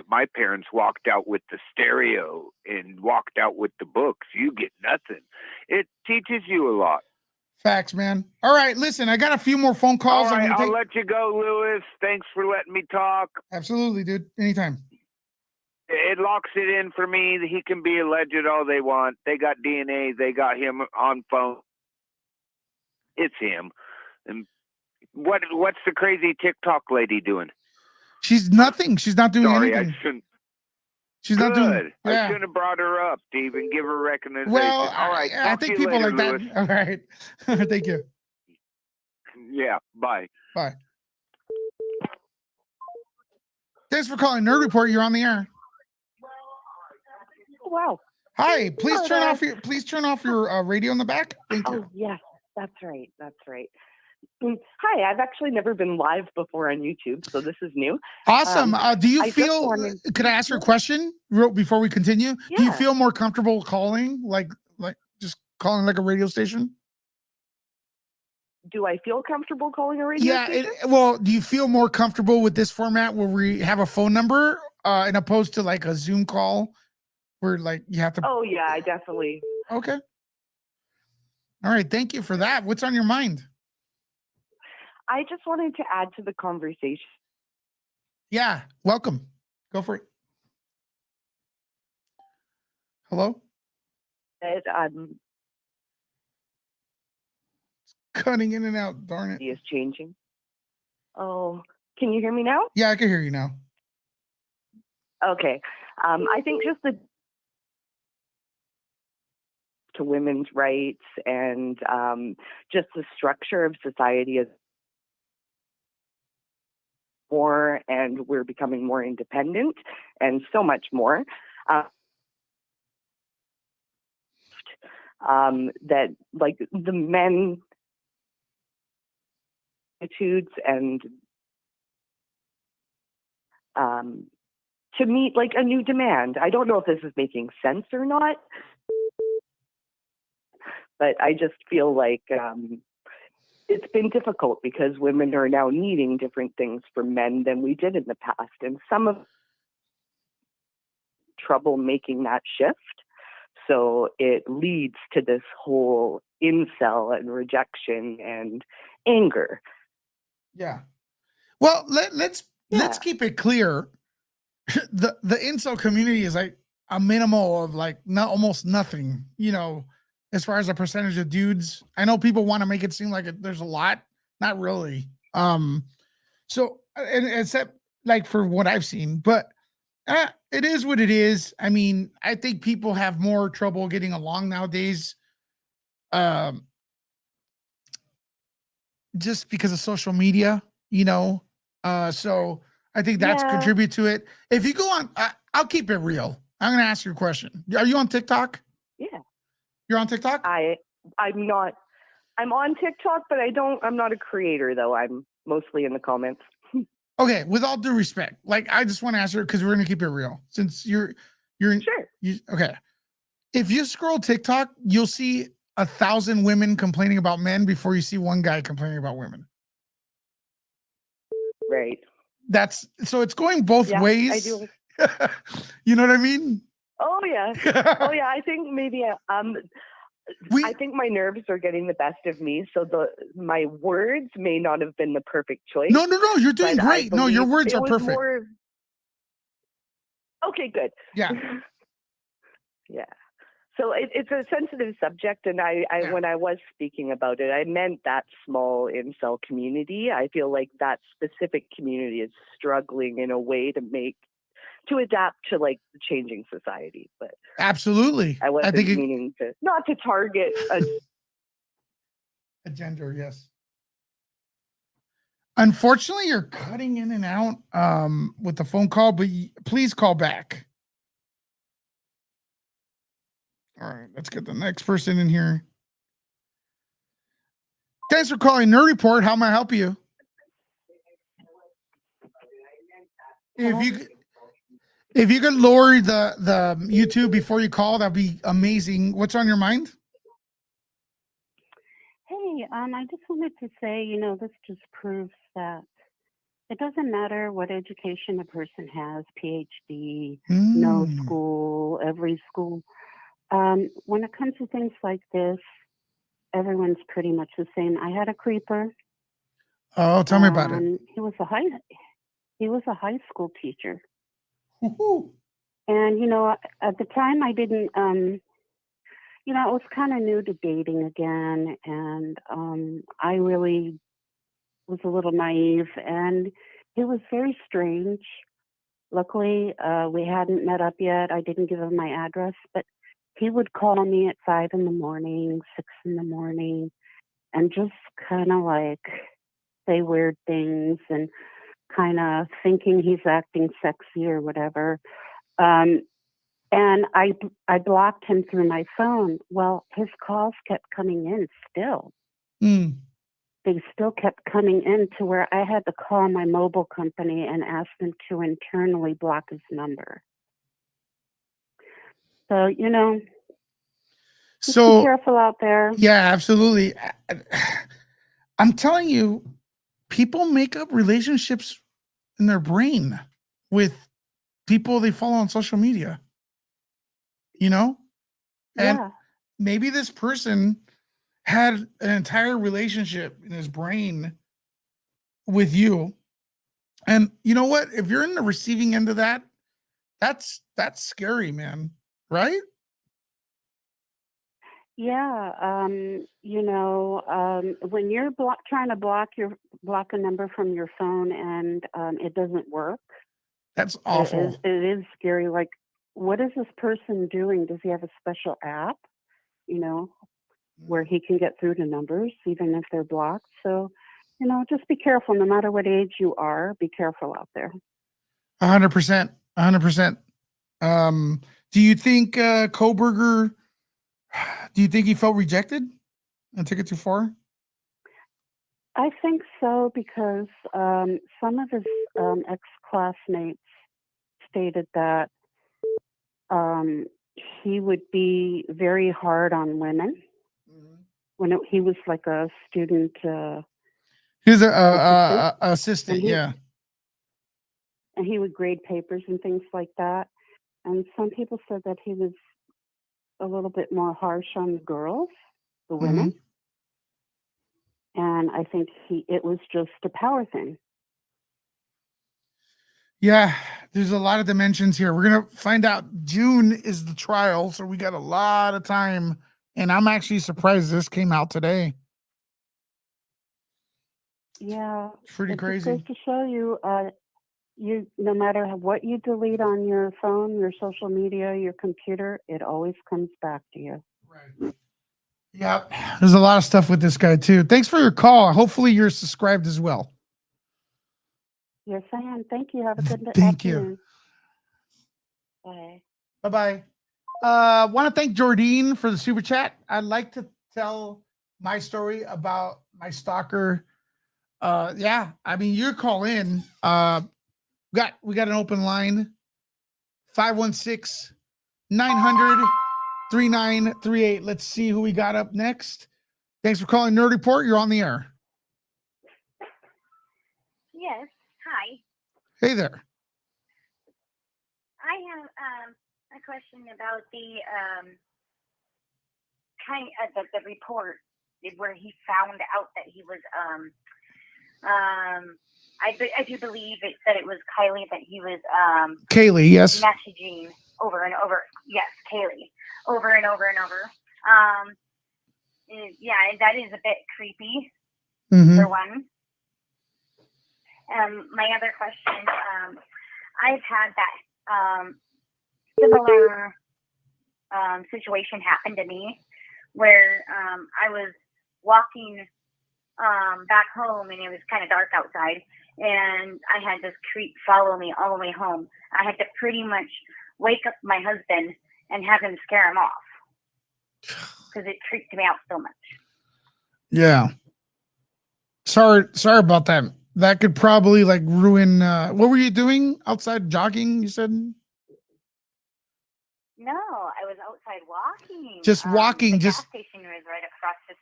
My parents walked out with the stereo and walked out with the books. You get nothing. It teaches you a lot. Facts, man. All right, listen, I got a few more phone calls. All right, I'll let you go, Lewis. Thanks for letting me talk. Absolutely, dude. Anytime. It locks it in for me. He can be alleged all they want. They got DNA. They got him on phone. It's him. And what's the crazy TikTok lady doing? She's nothing. She's not doing anything. She's not doing. I shouldn't have brought her up to even give her recognition. Well, all right. I think people later, like Lewis. that. All right. Thank you. Yeah. Bye. Bye. Thanks for calling Nerd Report. You're on the air. Wow. Hi. Please turn off your radio in the back. Thank you. Oh, yes, that's right. That's right. Hi, I've actually never been live before on YouTube, so this is new. Awesome. Do you feel? Could I ask you a question before we continue? Yeah. Do you feel more comfortable calling, like just calling like a radio station? Do I feel comfortable calling a radio station? Well, do you feel more comfortable with this format where we have a phone number, and opposed to like a Zoom call, where like you have to? Oh yeah, I definitely. Okay. All right. Thank you for that. What's on your mind? I just wanted to add to the conversation. Yeah, welcome. Go for it. Hello? Cutting in and out, darn it. Is changing. Oh, can you hear me now? Yeah, I can hear you now. Okay. I think just to women's rights and just the structure of society is more, and we're becoming more independent and so much more. That like the men attitudes and to meet like a new demand. I don't know if this is making sense or not, but I just feel like it's been difficult because women are now needing different things from men than we did in the past. And some of trouble making that shift. So it leads to this whole incel and rejection and anger. Yeah. Well, let's keep it clear. The incel community is like a minimal of like almost nothing, you know, as far as a percentage of dudes. I know people want to make it seem like there's a lot, not really. So and except like for what I've seen, but it is what it is. I mean, I think people have more trouble getting along nowadays. Just because of social media, you know. So I think that's contribute to it. If you go on, I'll keep it real. I'm going to ask you a question. Are you on TikTok? Yeah. You're on TikTok? I'm not. I'm on TikTok, but I'm not a creator though. I'm mostly in the comments. Okay, with all due respect, like I just want to ask her because we're going to keep it real. Since you're in, sure. Okay. If you scroll TikTok, you'll see 1,000 women complaining about men before you see one guy complaining about women. Right. So it's going both ways. I do. You know what I mean? Oh yeah. Oh yeah. I think maybe I think my nerves are getting the best of me, so my words may not have been the perfect choice. No, you're doing great. No, your words are perfect. Okay, good. Yeah. Yeah. So it's a sensitive subject, and when I was speaking about it, I meant that small incel community. I feel like that specific community is struggling in a way to adapt to like the changing society. But absolutely, I wasn't meaning to not to target a gender. Yes. Unfortunately, you're cutting in and out with the phone call, but please call back. All right, let's get the next person in here. Thanks for calling Nerd Report. How may I help you? If you could lower the YouTube before you call, that'd be amazing. What's on your mind? Hey, I just wanted to say, this just proves that it doesn't matter what education a person has, PhD, no school, every school. When it comes to things like this, everyone's pretty much the same. I had a creeper. Oh, tell me about it. He was a high school teacher. Woo-hoo. And, at the time I didn't, I was kind of new to dating again. And I really was a little naive. And it was very strange. Luckily, we hadn't met up yet. I didn't give him my address, but he would call me at 5 a.m, 6 a.m, and just kind of like say weird things and kind of thinking he's acting sexy or whatever. And I blocked him through my phone. Well, his calls kept coming in still. They still kept coming in to where I had to call my mobile company and ask them to internally block his number. So, just be careful out there. Yeah, absolutely. I'm telling you, people make up relationships in their brain with people they follow on social media. And maybe this person had an entire relationship in his brain with you. And you know what? If you're in the receiving end of that, that's scary, man. Right? Yeah. When you're trying to block a number from your phone and it doesn't work. That's awful. It is scary. Like, what is this person doing? Does he have a special app, where he can get through to numbers, even if they're blocked? So, just be careful. No matter what age you are, be careful out there. 100%. 100%. Do you think Kohberger, do you think he felt rejected and took it too far? I think so, because some of his ex-classmates stated that he would be very hard on women when he was like a student. He was a assistant, yeah. And he would grade papers and things like that. And some people said that he was a little bit more harsh on the girls, the women. And I think it was just a power thing. Yeah, there's a lot of dimensions here. We're going to find out. June is the trial, so we got a lot of time. And I'm actually surprised this came out today. Yeah. It's pretty crazy. Just goes to show you, no matter what you delete on your phone, your social media, your computer, it always comes back to you. Right. Yeah, there's a lot of stuff with this guy too. Thanks for your call. Hopefully you're subscribed as well. Yes, I am. Thank you. Have a good Thank afternoon. You. Bye. Bye. Want to thank Jordine for the super chat. I'd like to tell my story about my stalker. Yeah, I mean, you call in. We got an open line. 516-900-3938. Let's see who we got up next. Thanks for calling Nerd Report. You're on the air. Yes. Hi. Hey there. I have a question about the kind of the report where he found out that he was I do believe it said it was Kylie that he was Kaylee, yes. messaging over and over. Yes, Kaylee, over and over and over. Yeah, that is a bit creepy. For one. My other question, I've had that similar situation happen to me where I was walking back home and it was kind of dark outside and I had this creep follow me all the way home. I had to pretty much wake up my husband and have him scare him off because it creeped me out so much. Yeah. Sorry about that. That could probably like ruin what were you doing outside jogging, you said? No, I was outside walking. Just walking, the just gas station was right across the.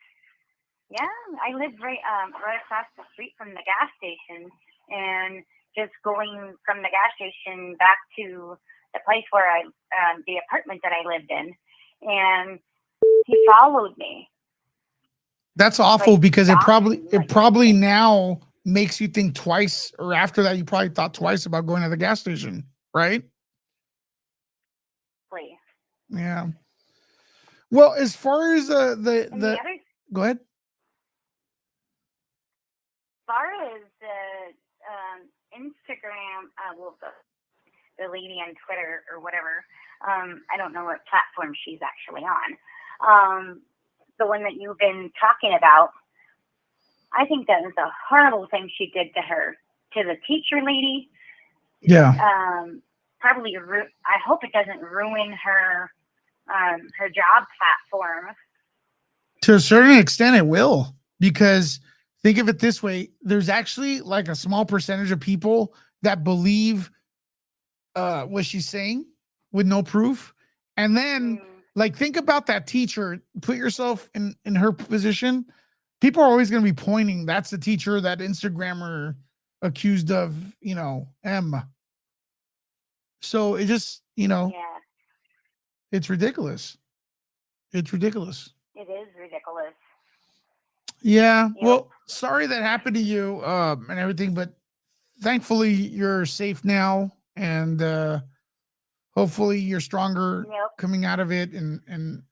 Yeah, I lived right across the street from the gas station, and just going from the gas station back to the place where the apartment that I lived in, and he followed me. That's awful Like, because it like, probably now makes you think twice, or after that you probably thought twice about going to the gas station, right? Please. Yeah. Well, as far as the other, go ahead. as far as the Instagram, well, the lady on Twitter or whatever, I don't know what platform she's actually on. The one that you've been talking about, I think that was a horrible thing she did to her, to the teacher lady. Yeah. Probably, I hope it doesn't ruin her job platform. To a certain extent, it will, because think of it this way: there's actually like a small percentage of people that believe what she's saying with no proof, and then like think about that teacher. Put yourself in her position. People are always going to be pointing. That's the teacher, that Instagrammer accused of, M. So it just, it's ridiculous. It's ridiculous. It is ridiculous. Yeah. Well, sorry that happened to you and everything, but thankfully you're safe now, and hopefully you're stronger coming out of it, and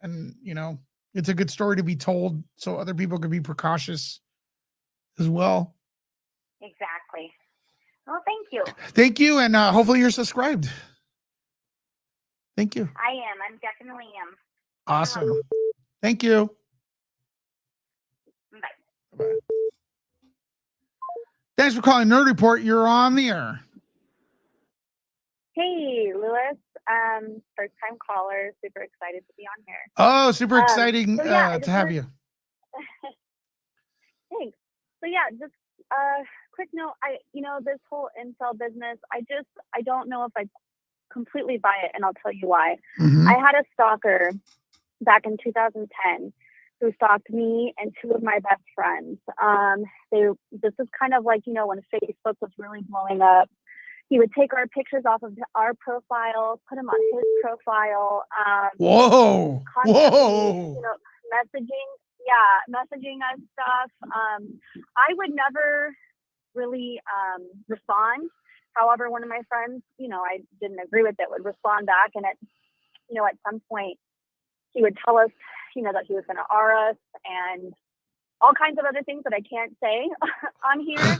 it's a good story to be told so other people can be precautious as well. Exactly. Well, thank you. Thank you, and hopefully you're subscribed. Thank you. I am. I'm definitely am. Awesome. Thank you. Bye. Bye. Thanks for calling Nerd Report. You're on the air. Hey, Lewis. First time caller. Super excited to be on here. Oh, super exciting to have you. Thanks. So yeah, just quick note. This whole incel business, I don't know if I completely buy it, and I'll tell you why. I had a stalker back in 2010 who stalked me and two of my best friends. This is kind of like, when Facebook was really blowing up. He would take our pictures off of our profile, put them on his profile. Whoa! Messaging us stuff. I would never really respond. However, one of my friends, I didn't agree with it, would respond back, and at some point, he would tell us, that he was going to R us and all kinds of other things that I can't say on here.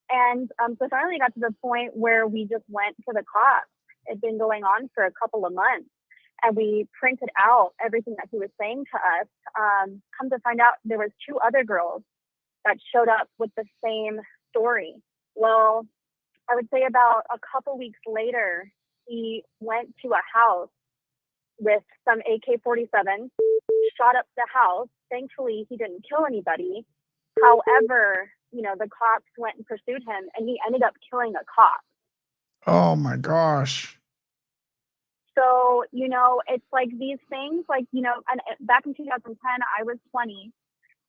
And so finally got to the point where we just went to the cops. It'd been going on for a couple of months, and we printed out everything that he was saying to us. Come to find out, there was two other girls that showed up with the same story. Well, I would say about a couple weeks later, he went to a house with some AK-47, shot up the house. Thankfully, he didn't kill anybody. However, the cops went and pursued him, and he ended up killing a cop. Oh my gosh. So, it's like these things, like, and back in 2010, I was 20.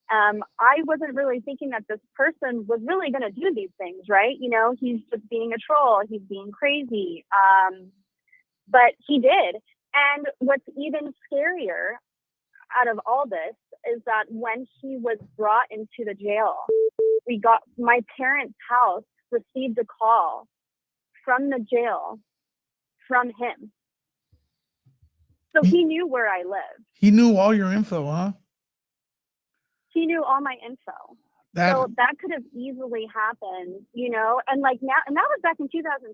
I wasn't really thinking that this person was really going to do these things, right? He's just being a troll. He's being crazy. But he did. And what's even scarier, out of all this is that when he was brought into the jail, my parents' house received a call from the jail from him. So he knew where I lived. He knew all your info, huh? He knew all my info. So that could have easily happened, you know, and like now, and that was back in 2010.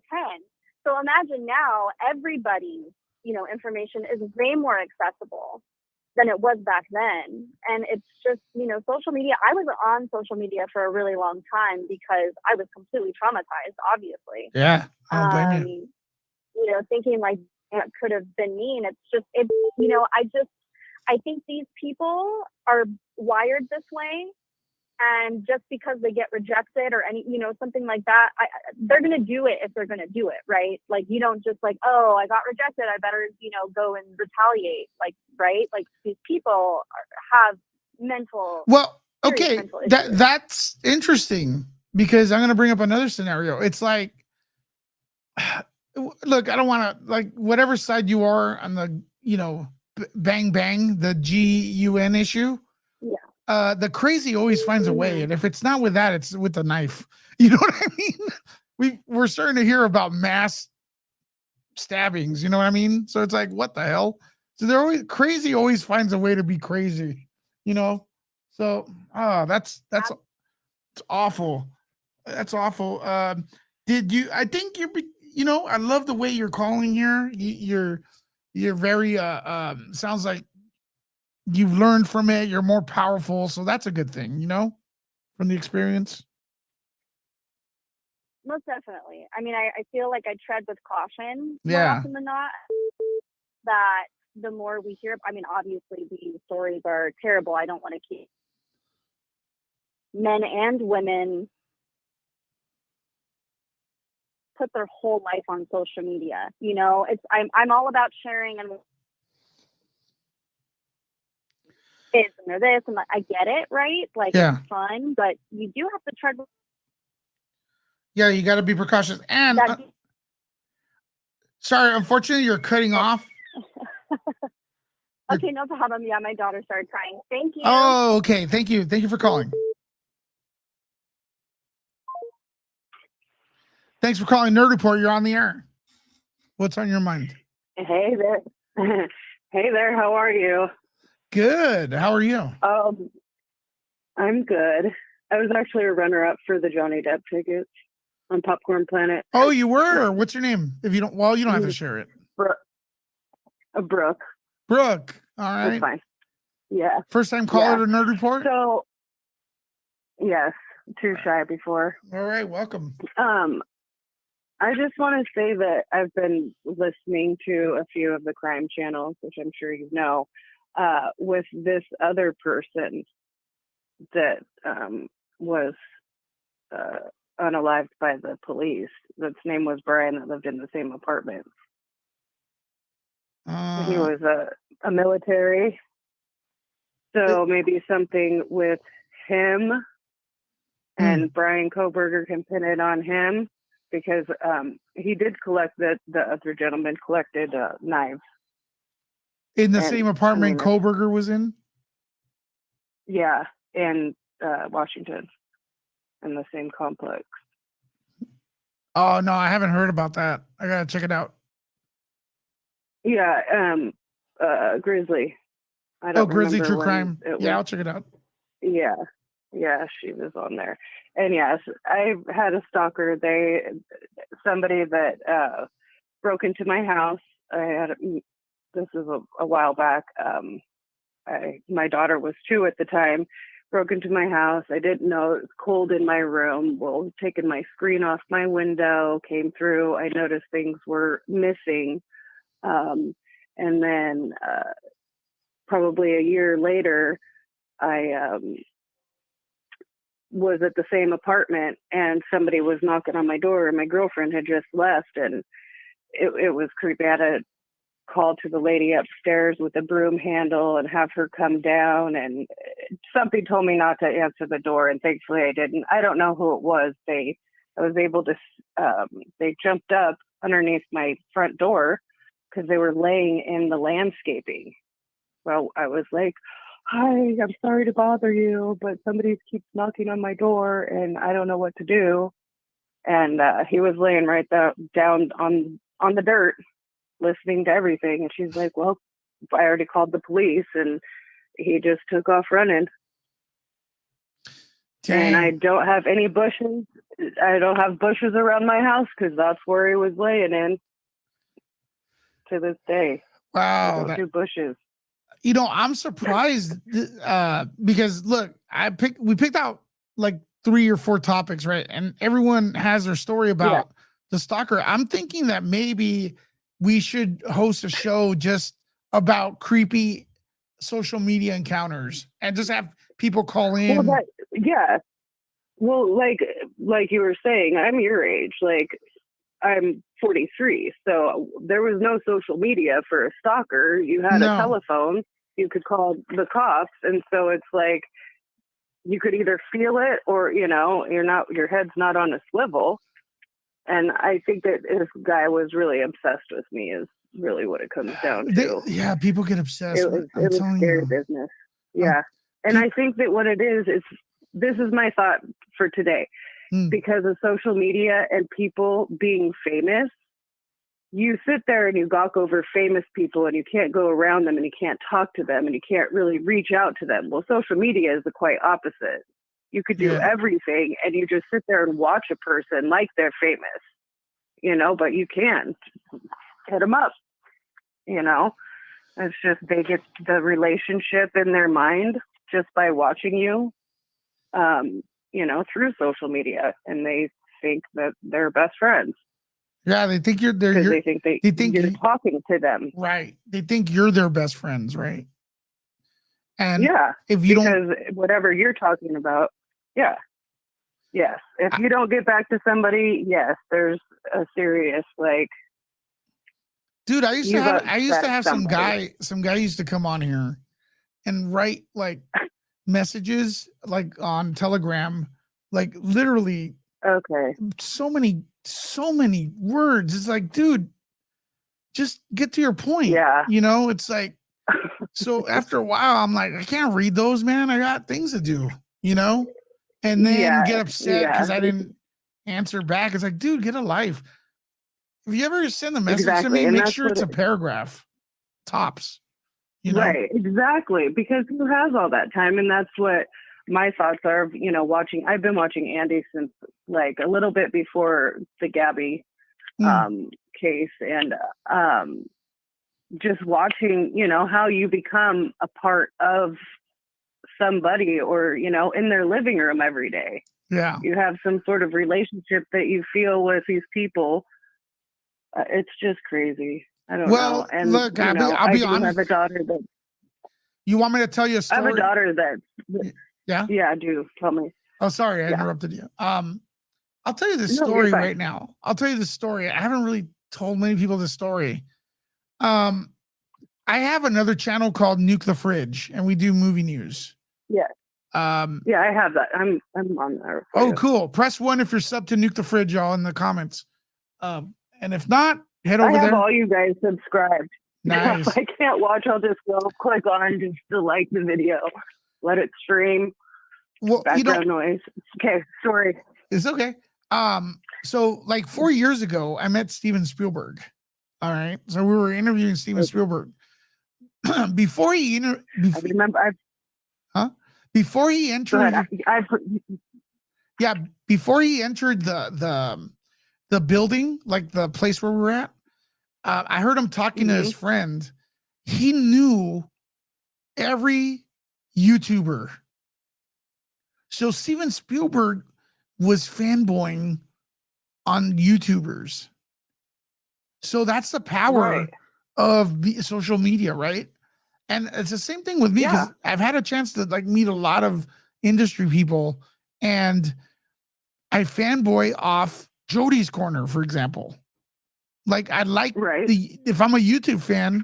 So imagine now everybody's, you know, information is way more accessible than it was back then. And it's just, you know, social media. I was on social media for a really long time because I was completely traumatized, obviously. Yeah, I don't blame you. You know, thinking like it could have been mean. You know, I think these people are wired this way. And just because they get rejected or any, you know, something like that, they're going to do it if they're going to do it, right? Like, you don't just like, oh, I got rejected, I better, you know, go and retaliate. Like, right? Like, these people have mental. Well, okay, that's interesting because I'm going to bring up another scenario. It's like, look, I don't want to, like, whatever side you are on the, you know, bang, bang, the GUN issue. Yeah. The crazy always finds a way, and if it's not with that, it's with the knife. You know what I mean? We're starting to hear about mass stabbings. You know what I mean? So it's like, what the hell? So they're always crazy. Always finds a way to be crazy. You know? So that's awful. That's awful. Did you? I think you're. You know, I love the way you're calling here. You're very. Sounds like you've learned from it. You're more powerful. So that's a good thing, you know, from the experience. Most definitely. I mean, I feel like I tread with caution more often than not. That the more we hear, I mean, obviously these stories are terrible. I don't want to keep men and women put their whole life on social media. You know, I'm all about sharing and this and this, and I get it, right? Like, it's fun, but you do have to tread. Yeah, you got to be precautious. And sorry, unfortunately, you're cutting off. Okay, no problem. Yeah, my daughter started crying. Thank you. Oh, okay. Thank you. Thank you for calling. Thanks for calling Nerd Report. You're on the air. What's on your mind? Hey there. Hey there. How are you? Good. How are you? I'm good. I was actually a runner-up for the Johnny Depp tickets on Popcorn Planet. Oh, you were? What's your name? If you don't, well, you don't have to share it. Brooke. Brooke. All right. That's fine. Yeah. First time caller to Nerd Report? So, yes. Too shy before. All right. Welcome. I just want to say that I've been listening to a few of the crime channels, which I'm sure you know, with this other person that was unalived by the police. That's name was Brian, that lived in the same apartment. He was a military. So maybe something with him and Bryan Kohberger can pin it on him because he did collect the other gentleman collected knives. In the same apartment Kohberger was in? Yeah, in Washington, in the same complex. Oh, no, I haven't heard about that. I got to check it out. Yeah, Grizzly. I don't Grizzly remember True Crime. Yeah, I'll check it out. Yeah, she was on there. And yes, I had a stalker. Somebody that broke into my house. This was a while back. My daughter was 2 at the time. Broke into my house. I didn't know it was cold in my room. Well, taking my screen off my window, came through. I noticed things were missing. And then probably a year later, I was at the same apartment and somebody was knocking on my door and my girlfriend had just left and it was creepy. I had to call to the lady upstairs with a broom handle and have her come down, and something told me not to answer the door, and thankfully I didn't. I don't know who it was. I was able to, they jumped up underneath my front door because they were laying in the landscaping. well, I was like, hi, I'm sorry to bother you, but somebody keeps knocking on my door and I don't know what to do. And he was laying right down on the dirt, listening to everything. And she's like, well, I already called the police, and he just took off running. Dang. And I don't have any bushes. I don't have bushes around my house because that's where he was laying in to this day. Wow. I don't do bushes. You know, I'm surprised because look, we picked out like 3 or 4 topics, right? And everyone has their story about the stalker. I'm thinking that maybe we should host a show just about creepy social media encounters and just have people call in. Well, yeah. Well, like you were saying, I'm your age. Like, I'm 43, so there was no social media for a stalker. You had a telephone. You could call the cops, and so it's like you could either feel it or, you know, your head's not on a swivel. And I think that this guy was really obsessed with me is really what it comes down to. Yeah, people get obsessed. It was scary business. Yeah. And I think that what it is this is my thought for today. Because of social media and people being famous, you sit there and you gawk over famous people and you can't go around them and you can't talk to them and you can't really reach out to them. Well, social media is the quite opposite. You could do everything and you just sit there and watch a person like they're famous, you know, but you can't hit them up, you know. It's just they get the relationship in their mind just by watching you, you know, through social media, and they think that they're best friends. Yeah, they think you're they think you're talking to them. Right. They think you're their best friends, right? And if you whatever you're talking about, yes. If you don't get back to somebody, yes, there's a serious dude, I used to have some guy used to come on here and write like messages like on Telegram, like literally so many words. It's like, dude, just get to your point. Yeah. You know, it's like, so after a while, I'm like, I can't read those, man. I got things to do, you know? And then get upset because I didn't answer back. It's like, dude, get a life. If you ever send a message to me, make sure it's a paragraph, tops. You know? Right, exactly. Because who has all that time? And that's what my thoughts are, you know, I've been watching Andy since like a little bit before the Gabby case, and just watching, you know, how you become a part of somebody or, you know, in their living room every day. Yeah. You have some sort of relationship that you feel with these people. It's just crazy. I don't know. And look, I'll be honest. I have a daughter that. You want me to tell you a story? I have a daughter that. Yeah. Yeah, I do. Tell me. Oh, sorry, I interrupted you. I'll tell you this story right now. I'll tell you this story. I haven't really told many people this story. I have another channel called Nuke the Fridge, and we do movie news. Yeah. Yeah, I have that. I'm on there. Oh, cool. Press 1 if you're sub to Nuke the Fridge, y'all, in the comments. And if not, head over there. I have all you guys subscribed. Nice. If I can't watch, I'll just go click on just to like the video. Let it stream. Well, background noise. Okay, sorry. It's okay. So like 4 years ago, I met Steven Spielberg. All right. So we were interviewing Steven Spielberg. Before he I remember. Before he entered, before he entered the building, like the place where we were at, I heard him talking to his friend. He knew every YouTuber. So Steven Spielberg was fanboying on YouTubers. So that's the power of social media, right? And it's the same thing with me because I've had a chance to like meet a lot of industry people, and I fanboy off Jody's Corner, for example. Like I like if I'm a YouTube fan,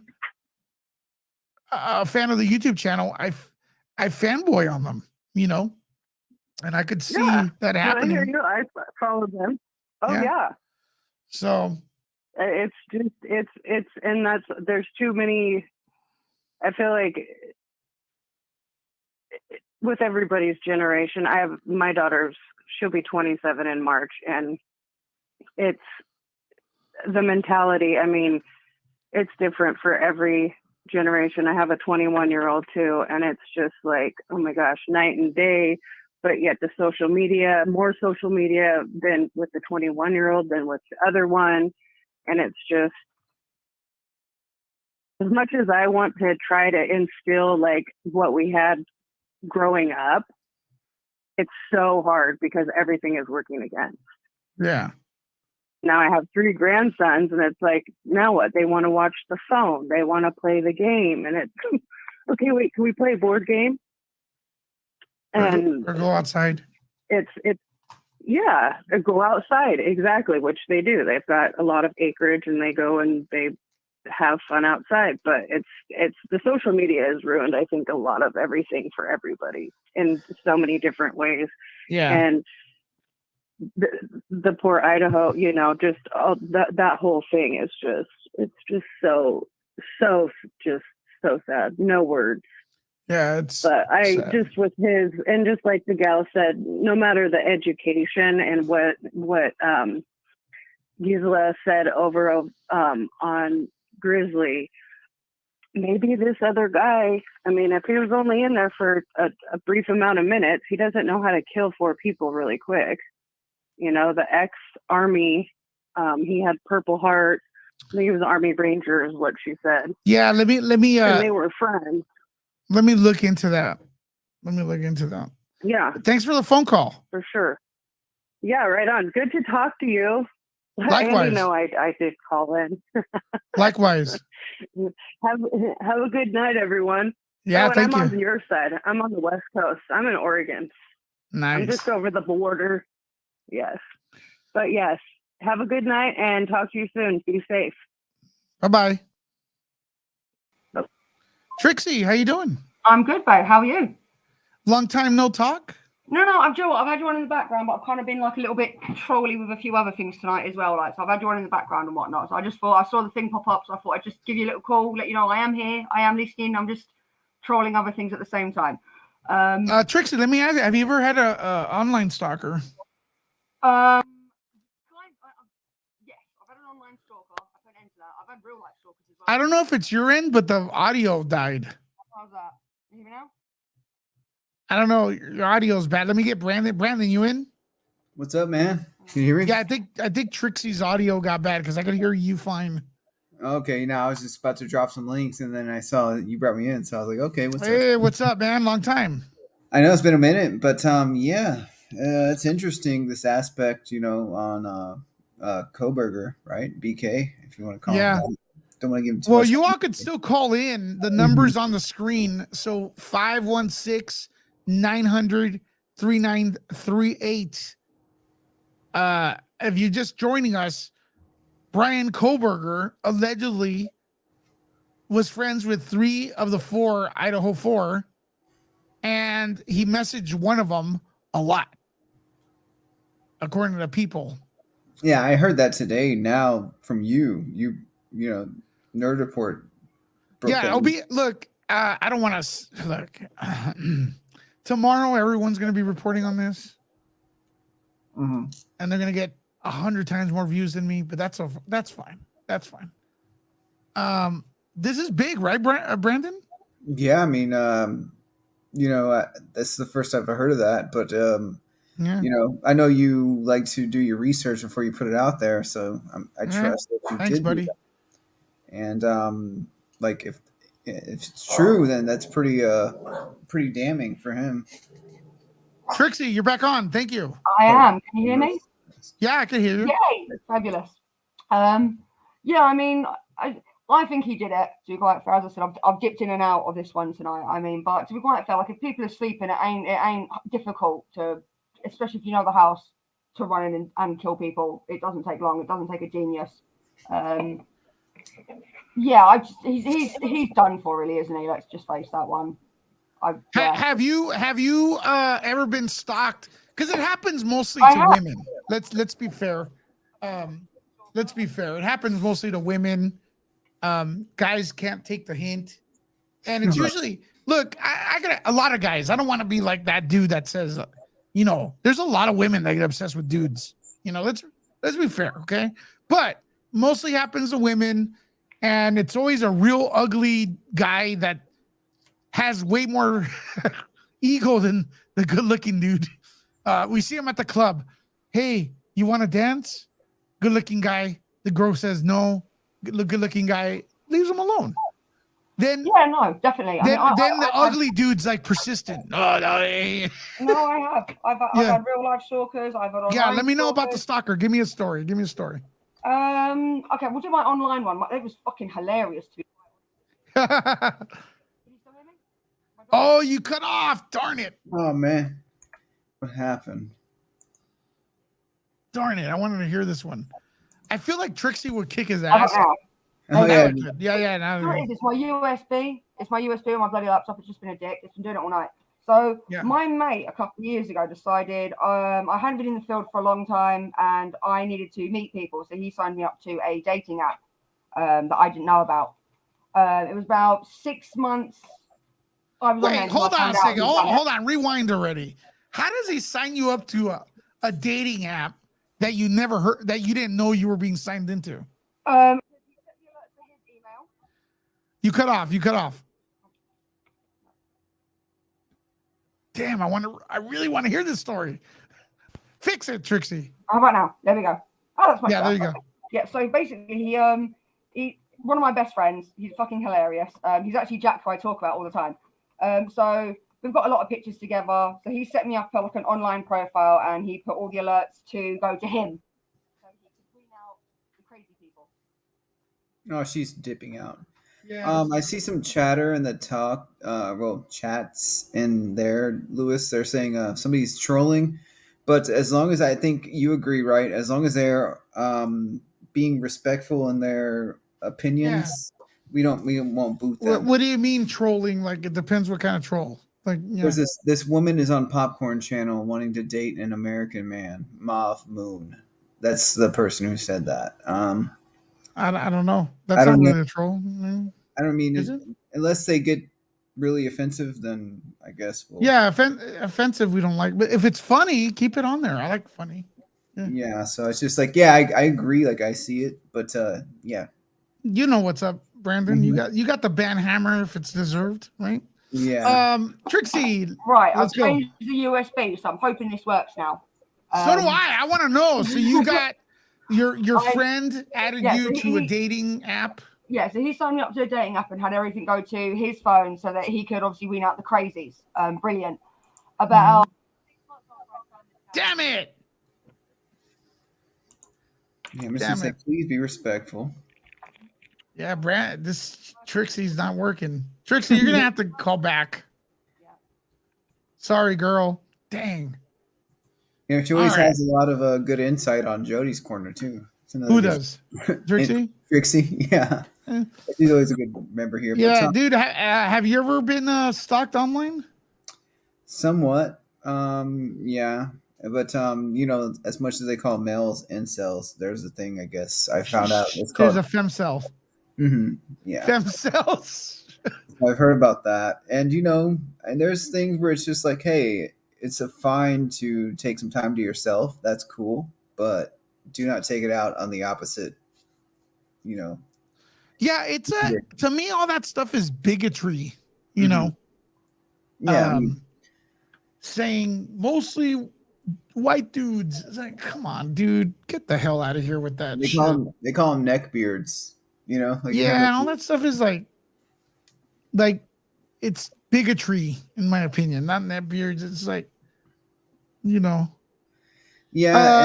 a fan of the YouTube channel, I fanboy on them, you know, and I could see that happening. I hear you. I follow them. Oh yeah. So it's just and there's too many I feel like with everybody's generation, I have my daughter's, she'll be 27 in March, and it's the mentality. I mean, it's different for every generation. I have a 21-year-old too, and it's just like, oh my gosh, night and day. But yet the social media, more social media than with the 21-year-old than with the other one. And it's just, as much as I want to try to instill like what we had growing up, it's so hard because everything is working against. Yeah. Now I have 3 grandsons, and it's like, now what? They want to watch the phone. They want to play the game. And it's, okay, wait, can we play a board game? And or go outside. It's yeah, or go outside. Exactly, which they do. They've got a lot of acreage, and they go and they have fun outside. But it's the social media has ruined, I think, a lot of everything for everybody in so many different ways. Yeah. And the poor Idaho, you know, just all that whole thing is just so sad. No words. Yeah, but I sad. Just with his, and just like the gal said, no matter the education and what Gisela said over on Grizzly, maybe this other guy, I mean, if he was only in there for a brief amount of minutes, he doesn't know how to kill 4 people really quick. You know, the ex-Army, he had Purple Heart. I think he was Army Ranger is what she said. Yeah, let me and they were friends. Let me look into that. Yeah. Thanks for the phone call. For sure. Yeah, right on. Good to talk to you. Likewise. And, I did call in. Likewise. Have a good night, everyone. Yeah, thank you. I'm on your side. I'm on the West Coast. I'm in Oregon. Nice. I'm just over the border. Yes. But yes, have a good night and talk to you soon. Be safe. Bye-bye. Trixie, how you doing? I'm good, babe. How are you? Long time no talk? No, I've had you on in the background, but I've kind of been like a little bit trolly with a few other things tonight as well. Like, so I've had you on in the background and whatnot. So I just thought, I saw the thing pop up, so I thought I'd just give you a little call, let you know I am here, I am listening. I'm just trolling other things at the same time. Trixie, let me ask you, have you ever had a online stalker? Yes, I've had an online stalker. I couldn't enter that. I've had real life stalkers as well. I don't know if it's your end, but the audio died. How's that? You hear me now? I don't know. Your audio's bad. Let me get Brandon. Brandon, you in? What's up, man? Can you hear me? Yeah, I think Trixie's audio got bad because I could hear you fine. Okay, now I was just about to drop some links, and then I saw that you brought me in, so I was like, okay, what's up? Hey, what's up, man? Long time. I know it's been a minute, but yeah, it's interesting, this aspect, on Kohberger, right? BK, if you want to call him that. Don't want to give him too much. You all could still call in. The number's on the screen. So 516-900-3938. If you're just joining us, Bryan Kohberger allegedly was friends with 3 of the 4 Idaho 4, and he messaged one of them a lot, according to the people. Yeah, I heard that today. Now from you know, Nerd Report. Yeah, look. I don't want to look. Tomorrow, everyone's going to be reporting on this, and they're going to get 100 times more views than me. But that's fine. That's fine. This is big, right, Brandon? Yeah, I mean, that's the first I've heard of that. But I know you like to do your research before you put it out there, so I trust that you did, buddy. Do that. And like if it's true, then that's pretty damning for him. Trixie, you're back on. Thank you. I am. Can you hear me? Yeah, I can hear you. Yay! Fabulous. Yeah, I mean, I think he did it, to be quite fair. As I said, I've dipped in and out of this one tonight. I mean, but to be quite fair, like if people are sleeping, it ain't difficult to, especially if you know the house, to run in and kill people. It doesn't take long. It doesn't take a genius. Yeah, he's done for, really, isn't he? Let's just face that one. Have you ever been stalked? Because it happens mostly to women. Let's be fair. Let's be fair. It happens mostly to women. Guys can't take the hint. And it's usually, look, I got a lot of guys. I don't want to be like that dude that says, there's a lot of women that get obsessed with dudes. Let's be fair, okay? But mostly happens to women, and it's always a real ugly guy that has way more ego than the good-looking dude. We see him at the club. Hey, you want to dance? Good-looking guy. The girl says no. Good-looking guy leaves him alone. Then no, definitely. Then the ugly dude's like persistent. No, I have. I've had real life stalkers. I've had online let me know stalkers. about the stalker. Give me a story. Okay, we'll do my online one. It was fucking hilarious to me. Oh, you cut off. Darn it. Oh man. What happened? Darn it. I wanted to hear this one. I feel like Trixie would kick his ass. Oh, yeah. Now it's my USB. It's my USB on my bloody laptop. It's just been a dick. It's been doing it all night. So my mate a couple of years ago decided I hadn't been in the field for a long time and I needed to meet people. So he signed me up to a dating app that I didn't know about. It was about 6 months. Wait, hold on a second. Hold on. Rewind already. How does he sign you up to a dating app that you never heard, that you didn't know you were being signed into? You cut off. Damn, I really want to hear this story. Fix it, Trixie. How about now? There we go. Oh, that's my there you go. Yeah, so basically he one of my best friends, he's fucking hilarious. He's actually Jack, who I talk about all the time. So we've got a lot of pictures together. So he set me up like an online profile and he put all the alerts to go to him. So he could clean out the crazy people. Oh, she's dipping out. Yeah. I see some chatter in the talk, chats in there, Lewis. They're saying somebody's trolling, but as long as I think you agree, right? As long as they're being respectful in their opinions, we won't boot them. What do you mean trolling? Like, it depends what kind of troll. Like, there's this woman is on Popcorn Channel wanting to date an American man, Mauve Moon. That's the person who said that. I don't know. That's not really a troll. I don't mean unless they get really offensive, then I guess we'll. Yeah, offensive we don't like. But if it's funny, keep it on there. I like funny. Yeah, so it's just like, I agree. Like I see it, but yeah. You know what's up, Brandon? You got the ban hammer if it's deserved, right? Yeah. Trixie. Right, I've changed the USB, so I'm hoping this works now. So do I. I want to know. So you got your friend added you to a dating app. Yeah, so he signed me up to a dating app and had everything go to his phone so that he could obviously wean out the crazies. Brilliant. About Damn it. Yeah, Mr. Said, please be respectful. Yeah, Brad, this Trixie's not working. Trixie, you're gonna have to call back. Sorry, girl. Dang. Yeah, she always has a lot of good insight on Jody's corner too. Who does? Trixie? Trixie, yeah. She's always a good member here. Yeah, but, dude, have you ever been stalked online? Somewhat. Yeah. But as much as they call males incels, there's a thing I guess I found out. It's called a femcel. Mm-hmm. Yeah. Femcells. I've heard about that. And and there's things where it's just like, hey, it's fine to take some time to yourself. That's cool. But do not take it out on the opposite, Yeah, it's to me, all that stuff is bigotry, know. Yeah. Saying mostly white dudes. It's like, come on, dude, get the hell out of here with that. They call them neckbeards, Like, yeah, all that stuff is like it's bigotry, in my opinion. Not neckbeards. It's like, Yeah,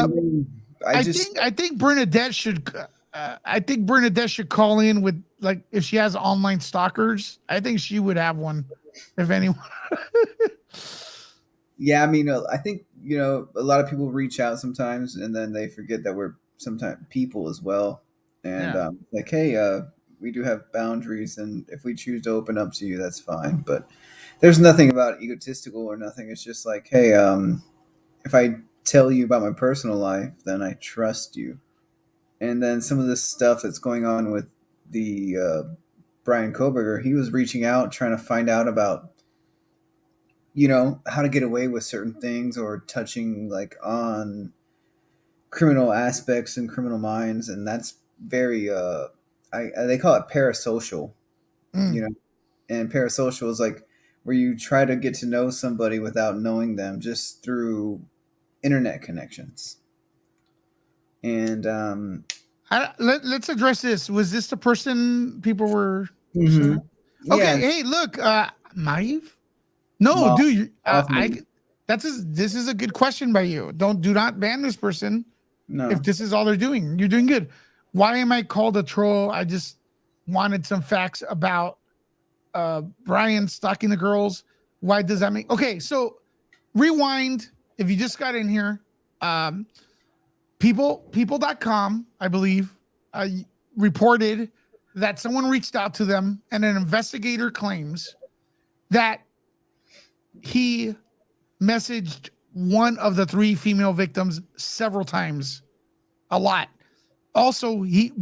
and I think Bernadette should. I think Bernadette should call in with, like, if she has online stalkers. I think she would have one, if anyone. Yeah, I mean, I think a lot of people reach out sometimes, and then they forget that we're sometimes people as well. And like, hey, we do have boundaries, and if we choose to open up to you, that's fine. But there's nothing about egotistical or nothing. It's just like, hey, if I tell you about my personal life, then I trust you. And then some of this stuff that's going on with the Bryan Kohberger, he was reaching out, trying to find out about, how to get away with certain things or touching like on criminal aspects and criminal minds. And that's very, they call it parasocial, and parasocial is like where you try to get to know somebody without knowing them just through internet connections. And let's address this. Was this the person people were? Mm-hmm. Okay. Hey, look, Maeve. No, dude. This is a good question by you. Do not ban this person. No. If this is all they're doing, you're doing good. Why am I called a troll? I just wanted some facts about Bryan stalking the girls. Why does that make? Okay, so rewind. If you just got in here, people.com, I believe, reported that someone reached out to them, and an investigator claims that he messaged one of the 3 female victims several times, a lot. Also, he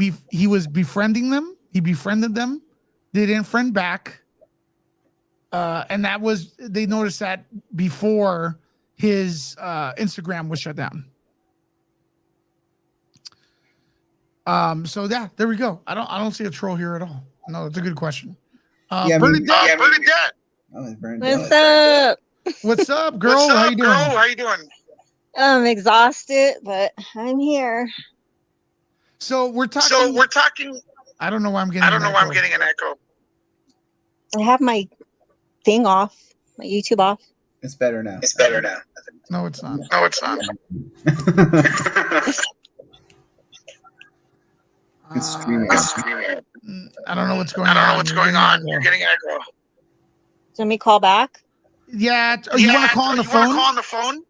was befriending them. He befriended them. They didn't friend back. And they noticed that before his Instagram was shut down. So yeah, there we go. I don't see a troll here at all. No, it's a good question. Bernadette. What's up? What's up, girl? How you doing? I'm exhausted, but I'm here. So we're talking. I don't know why I'm getting an echo. I have my thing off, my YouTube off. It's better now. No, it's not. It's screaming. I don't know what's going on. You're getting aggro. Let me call back. Yeah. You want to call on the phone?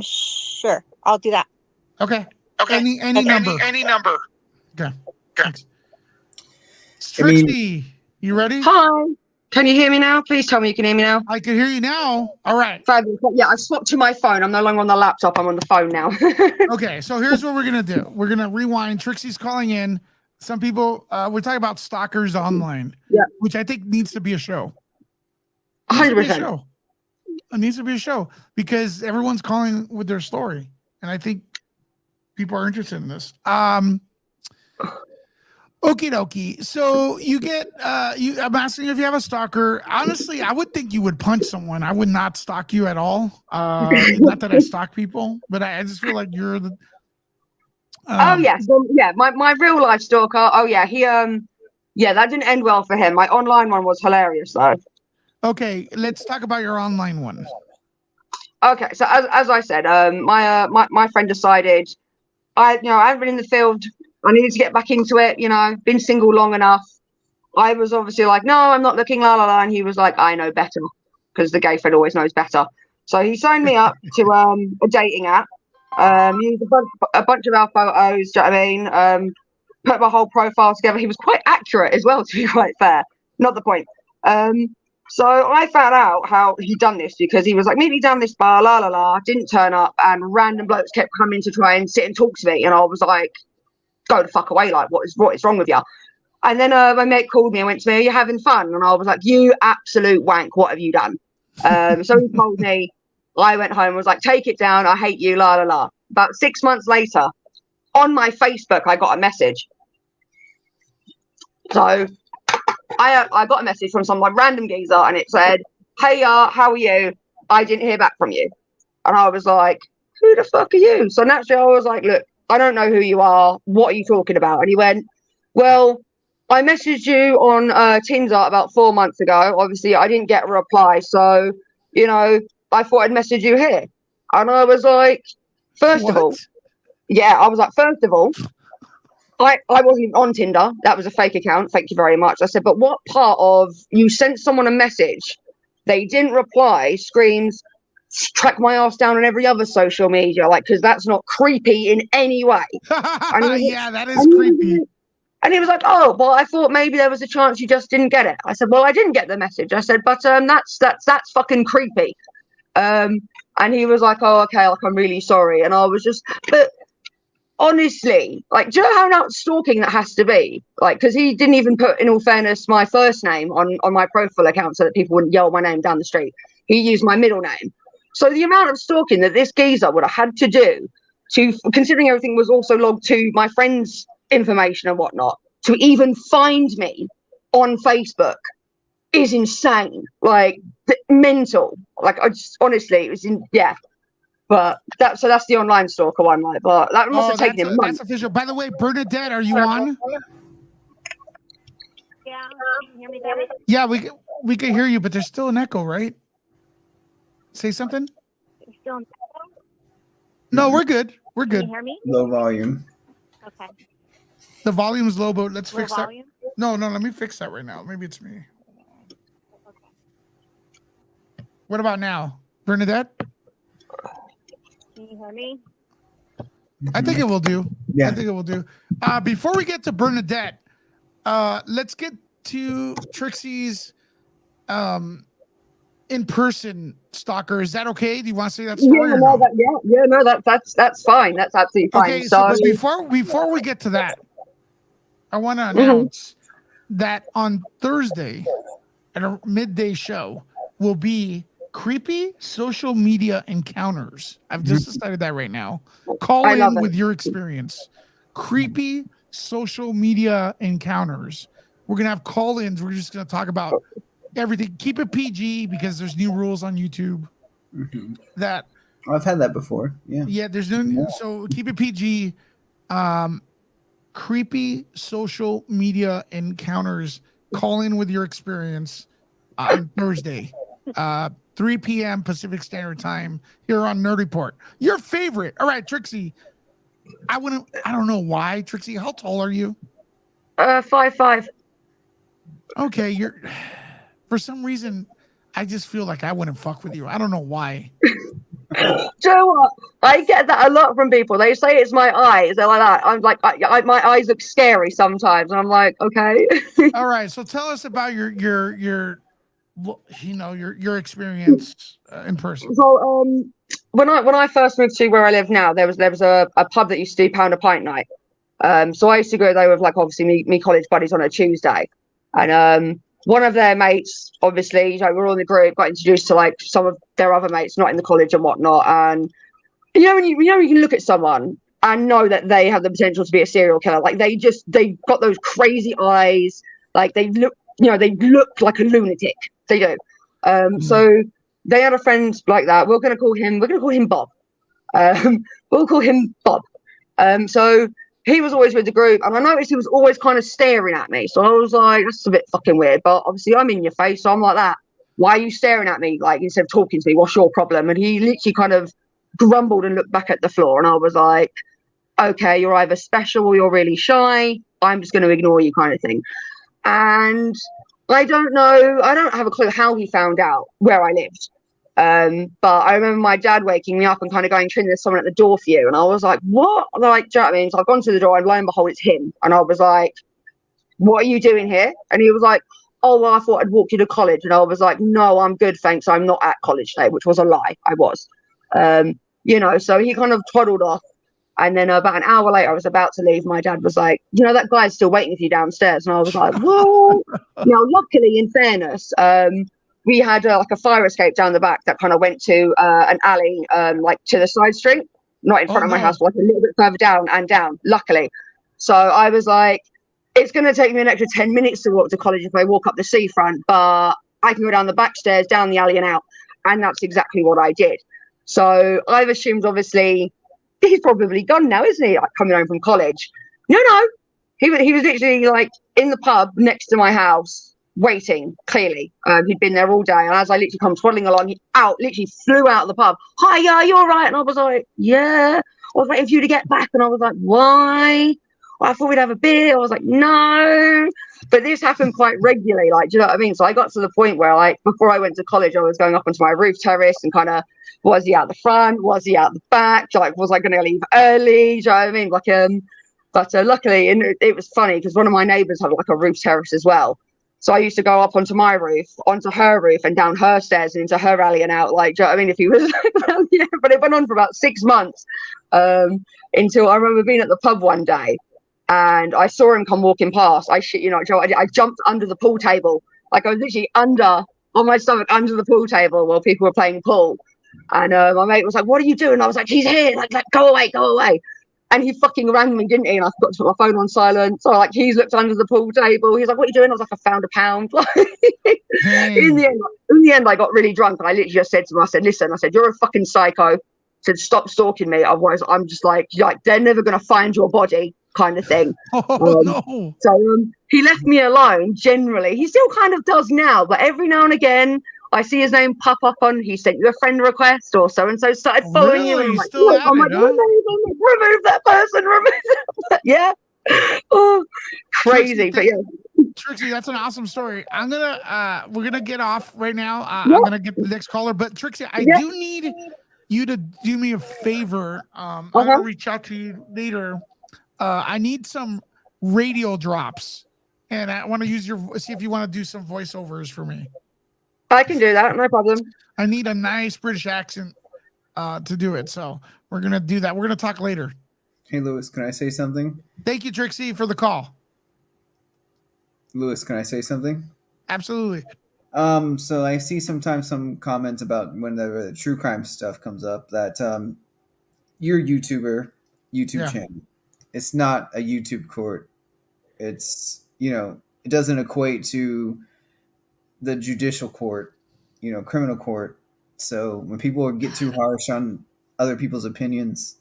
Sure. I'll do that. Okay. Any number. Any number. Okay. Thanks. Trixie, you ready? Hi. Can you hear me now? Please tell me you can hear me now. I can hear you now. All right. Fabulous. Yeah, I swapped to my phone. I'm no longer on the laptop. I'm on the phone now. Okay, so here's what we're going to do. We're going to rewind. Trixie's calling in. Some people, we're talking about stalkers online, which I think needs to be a show. 100%. It needs to be a show because everyone's calling with their story. And I think people are interested in this. Okie dokie. So you get, I'm asking if you have a stalker. Honestly, I would think you would punch someone. I would not stalk you at all. Not that I stalk people, but I just feel like you're the. My real life stalker. Oh yeah, he that didn't end well for him. My online one was hilarious though. Okay, let's talk about your online one. Okay, so as I said, my friend decided, I haven't been in the field. I needed to get back into it. Been single long enough. I was obviously like, no, I'm not looking, la la la. And he was like, I know better, because the gay friend always knows better. So he signed me up to a dating app. Used a bunch of our photos. Do you know what I mean? Put my whole profile together. He was quite accurate as well, to be quite fair. Not the point. So I found out how he'd done this because he was like, meet me down this bar, la la la. Didn't turn up, and random blokes kept coming to try and sit and talk to me, and I was like, go the fuck away, like what is wrong with you? And then my mate called me and went to me, are you having fun? And I was like, you absolute wank, what have you done? So he told me. I went home and was like, take it down, I hate you, la la la. About 6 months later, on my Facebook, I got a message. So I got a message from some random geezer, and it said, hey, how are you? I didn't hear back from you. And I was like, who the fuck are you? So naturally I was like, look, I don't know who you are. What are you talking about? And he went, well, I messaged you on Tinder about 4 months ago. Obviously, I didn't get a reply. So, I thought I'd message you here. And I was like, first of all, I wasn't even on Tinder. That was a fake account. Thank you very much. I said, but what part of you sent someone a message, they didn't reply, screams, track my ass down on every other social media, because that's not creepy in any way. Yeah, that is creepy. And he was like, oh, well, I thought maybe there was a chance you just didn't get it. I said, well, I didn't get the message. I said, but that's fucking creepy. And he was like, oh, okay, I'm really sorry. And I was just, but honestly, like, do you know how not stalking that has to be? Like, because he didn't even put, in all fairness, my first name on my profile account so that people wouldn't yell my name down the street. He used my middle name. So the amount of stalking that this geezer would have had to do, considering everything was also logged to my friends' information and whatnot, to even find me on Facebook is insane. Like, mental. Like, I just, honestly, it was yeah. But that's the online stalker one, like. But that must have taken him months. That's official. By the way, Bernadette, are you on? Yeah, can you hear me better? Yeah, we can hear you, but there's still an echo, right? Say something. You're still in echo? No, we're good. We're good. Can you hear me? Low volume. Okay. The volume's low, but let's fix that. Volume? No, let me fix that right now. Maybe it's me. What about now, Bernadette? Can you hear me? I think it will do. Yeah. I think it will do. Before we get to Bernadette, let's get to Trixie's in-person stalker. Is that okay? Do you want to say that story? That's fine. That's absolutely fine. Okay, so but before we get to that, I want to announce that on Thursday at a midday show will be creepy social media encounters. I've just decided that right now. Call in with your experience. Creepy social media encounters. We're going to have call-ins. We're just going to talk about everything. Keep it PG because there's new rules on YouTube. That I've had that before. Yeah. Yeah, there's no so keep it PG. Creepy social media encounters. Call in with your experience on Thursday. 3 p.m. Pacific Standard Time here on Nerd Report. Your favorite. All right, Trixie. I don't know why. Trixie, how tall are you? 5'5". Okay, for some reason I just feel like I wouldn't fuck with you. I don't know why. Do you know what? I get that a lot from people. They say it's my eyes. They're like that. I'm like, my eyes look scary sometimes. And I'm like, okay. All right. So tell us about your experience in person. So when I first moved to where I live now, there was a pub that used to do pound a pint night. So I used to go there with, like, obviously me college buddies on a Tuesday, and one of their mates, obviously, we're all in the group, got introduced to, like, some of their other mates not in the college and whatnot. And you can look at someone and know that they have the potential to be a serial killer. Like, they've got those crazy eyes. Like, they look like a lunatic. They do. So they had a friend like that. We're gonna call him Bob. We'll call him Bob. So he was always with the group, and I noticed he was always kind of staring at me. So I was like, that's a bit fucking weird. But obviously I'm in your face, so I'm like that. Why are you staring at me? Like, instead of talking to me, what's your problem? And he literally kind of grumbled and looked back at the floor, and I was like, okay, you're either special or you're really shy. I'm just going to ignore you, kind of thing. And I don't have a clue how he found out where I lived. But I remember my dad waking me up and kind of going, Trin, there's someone at the door for you. And I was like, what? Like, do you know what I mean? So I've gone to the door and lo and behold, it's him. And I was like, what are you doing here? And he was like, oh, well, I thought I'd walk you to college. And I was like, no, I'm good, thanks. I'm not at college today, which was a lie. I was. So he kind of toddled off. And then about an hour later, I was about to leave. My dad was like, that guy's still waiting for you downstairs. And I was like, whoa. Now, luckily, in fairness, we had like a fire escape down the back that kind of went to an alley, like to the side street, not in front of my house, but like a little bit further down, luckily. So I was like, it's going to take me an extra 10 minutes to walk to college if I walk up the seafront, but I can go down the back stairs, down the alley and out. And that's exactly what I did. So I've assumed, obviously, he's probably gone now, isn't he? Like, coming home from college. No. He was literally like in the pub next to my house, waiting, clearly. He'd been there all day. And as I literally come twaddling along, he literally flew out of the pub. Hi, yeah, you all right? And I was like, yeah. I was waiting for you to get back. And I was like, why? Well, I thought we'd have a beer. I was like, no. But this happened quite regularly. Like, do you know what I mean? So I got to the point where, like, before I went to college, I was going up onto my roof terrace and kind of, was he out the front? Was he out the back? Like, was I going to leave early? Do you know what I mean? Like, but luckily, and it was funny because one of my neighbours had like a roof terrace as well. So I used to go up onto my roof, onto her roof, and down her stairs and into her alley and out. Like, do you know what I mean? If he was, yeah. But it went on for about 6 months, until I remember being at the pub one day, and I saw him come walking past. I shit you not, Joe. I jumped under the pool table, like I was literally on my stomach under the pool table while people were playing pool. And my mate was like, "What are you doing?" I was like, "He's here! Like, go away, go away!" And he fucking rang me, didn't he? And I forgot to put my phone on silent. So like, he's looked under the pool table. He's like, "What are you doing?" I was like, "I found £1." In the end, I got really drunk, and I literally just said to him, I said, "Listen," I said, "you're a fucking psycho. I said, stop stalking me. Otherwise, I'm just like they're never gonna find your body," kind of thing. Oh no! So he left me alone. Generally, he still kind of does now, but every now and again, I see his name pop up on, "He sent you a friend request," or so and so started following you. And I'm like, remove that person, remove that. Yeah. Oh, crazy. But yeah. Trixie, that's an awesome story. We're gonna get off right now. I'm gonna get the next caller, but Trixie, I do need you to do me a favor. I'm gonna reach out to you later. I need some radio drops, and I want to use see if you want to do some voiceovers for me. I can do that, no problem. I need a nice British accent to do it, so we're gonna do that. We're gonna talk later. Hey, Lewis, can I say something? Thank you, Trixie, for the call. Lewis, can I say something? Absolutely. So I see sometimes some comments about when the true crime stuff comes up that your YouTube channel, it's not a YouTube court. It's, it doesn't equate to the judicial court, criminal court. So when people get too harsh on other people's opinions,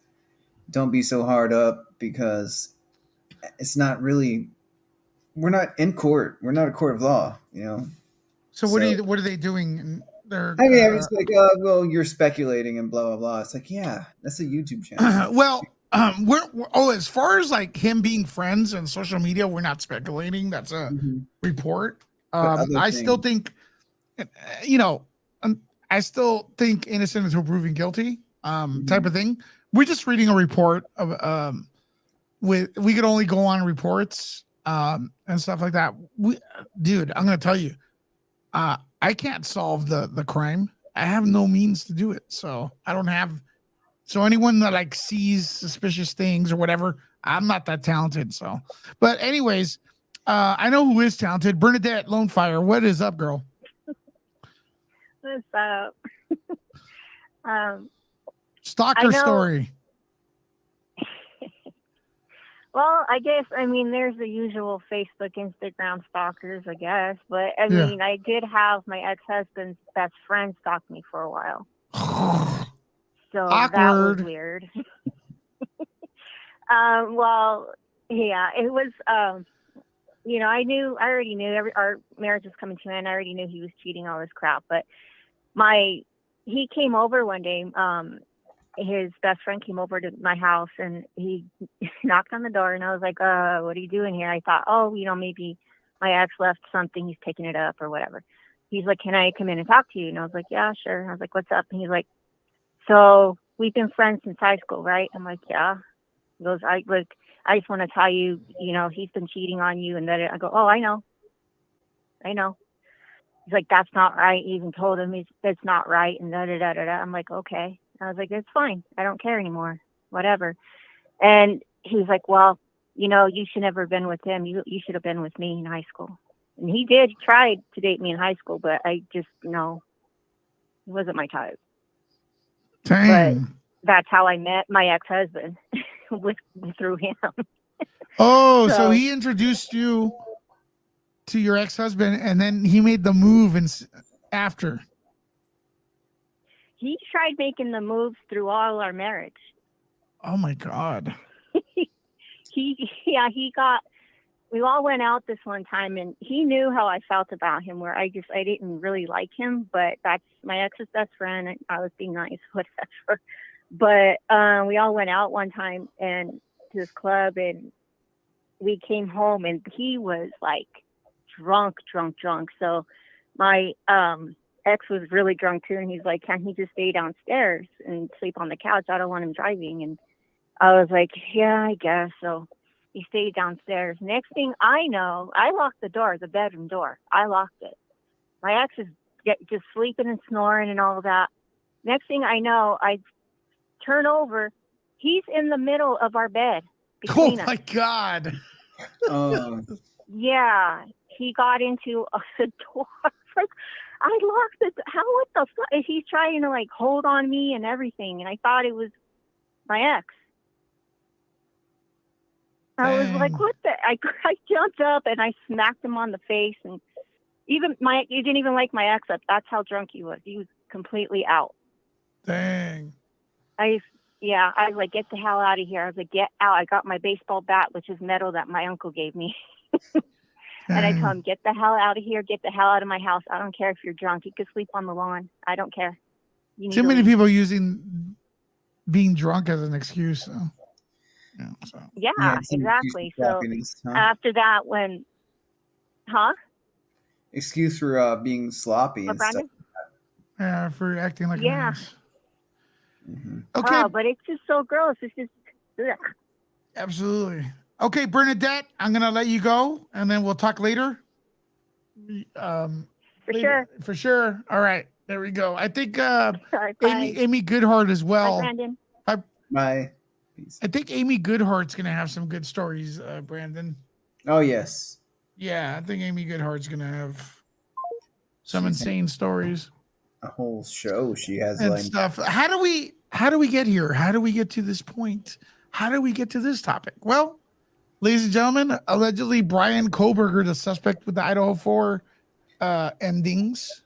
don't be so hard up, because it's not really, we're not in court. We're not a court of law, So what are they doing? It's like, well, you're speculating and blah blah blah. It's like, yeah, that's a YouTube channel. Well, as far as like him being friends and social media, we're not speculating. That's a report. I still think, I still think innocent until proven guilty, type of thing. We're just reading a report of, we could only go on reports, and stuff like that. Dude, I'm going to tell you, I can't solve the crime. I have no means to do it. So I don't have, so anyone that like sees suspicious things or whatever, I'm not that talented. So, but anyways, I know who is talented. Bernadette Lone Fire. What is up, girl? What's up? Stalker story. Well, I guess, there's the usual Facebook, Instagram stalkers, I guess. But, I did have my ex-husband's best friend stalk me for a while. So Awkward. That was weird. Well, yeah, it was, I already knew our marriage was coming to an end. I already knew he was cheating, all this crap. But he came over one day, his best friend came over to my house, and he knocked on the door, and I was like, what are you doing here? I thought, maybe my ex left something, he's picking it up or whatever. He's like, "Can I come in and talk to you?" And I was like, "Yeah, sure." I was like, "What's up?" And he's like, "So we've been friends since high school, right?" I'm like, "Yeah." He goes, I just want to tell you, he's been cheating on you." And then I go, "Oh, I know. He's like, "That's not right." He even told him it's not right. And da-da-da-da-da. I'm like, "Okay." I was like, "It's fine. I don't care anymore. Whatever." And he's like, "Well, you should never have been with him. You should have been with me in high school." And he tried to date me in high school, but I just, no, it wasn't my type. Dang. But that's how I met my ex-husband, through him. Oh, so he introduced you to your ex-husband, and then he made the move after. He tried making the moves through all our marriage. Oh my God. We all went out this one time, and he knew how I felt about him, where I didn't really like him, but that's my ex's best friend, and I was being nice, whatever. But we all went out one time and to this club, and we came home, and he was like drunk. So my ex was really drunk too, and he's like, "Can he just stay downstairs and sleep on the couch? I don't want him driving." And I was like, "Yeah, I guess." So He stayed downstairs. Next thing I know, I locked the door, the bedroom door. I locked it. My ex is just sleeping and snoring and all of that. Next thing I know, I turn over. He's in the middle of our bed between us. Oh my God. Yeah, he got into the door. I locked it. What the fuck? He's trying to like hold on me and everything. And I thought it was my ex. I was like, what the? I jumped up and I smacked him on the face. And he didn't even like my ex up. That's how drunk he was. He was completely out. Dang. I was like, get the hell out of here. I was like, get out. I got my baseball bat, which is metal that my uncle gave me. And I told him, get the hell out of here. Get the hell out of my house. I don't care if you're drunk. You can sleep on the lawn. I don't care. Too many people using being drunk as an excuse. So. Yeah, exactly. So after that, excuse for being sloppy and stuff. Yeah, for acting like an ass. Mm-hmm. Okay, but it's just so gross. It's just ugh. Absolutely. Okay, Bernadette, I'm gonna let you go, and then we'll talk later. For sure. All right, there we go. I think Amy Goodhart as well. Bye, Brandon. Bye. I think Amy Goodhart's gonna have some good stories, Brandon. Oh yes. Yeah, I think Amy Goodhart's gonna have some insane stories. A whole show she has and stuff. How do we get here? How do we get to this point? How do we get to this topic? Well, ladies and gentlemen, allegedly Bryan Kohberger, the suspect with the Idaho 4 endings,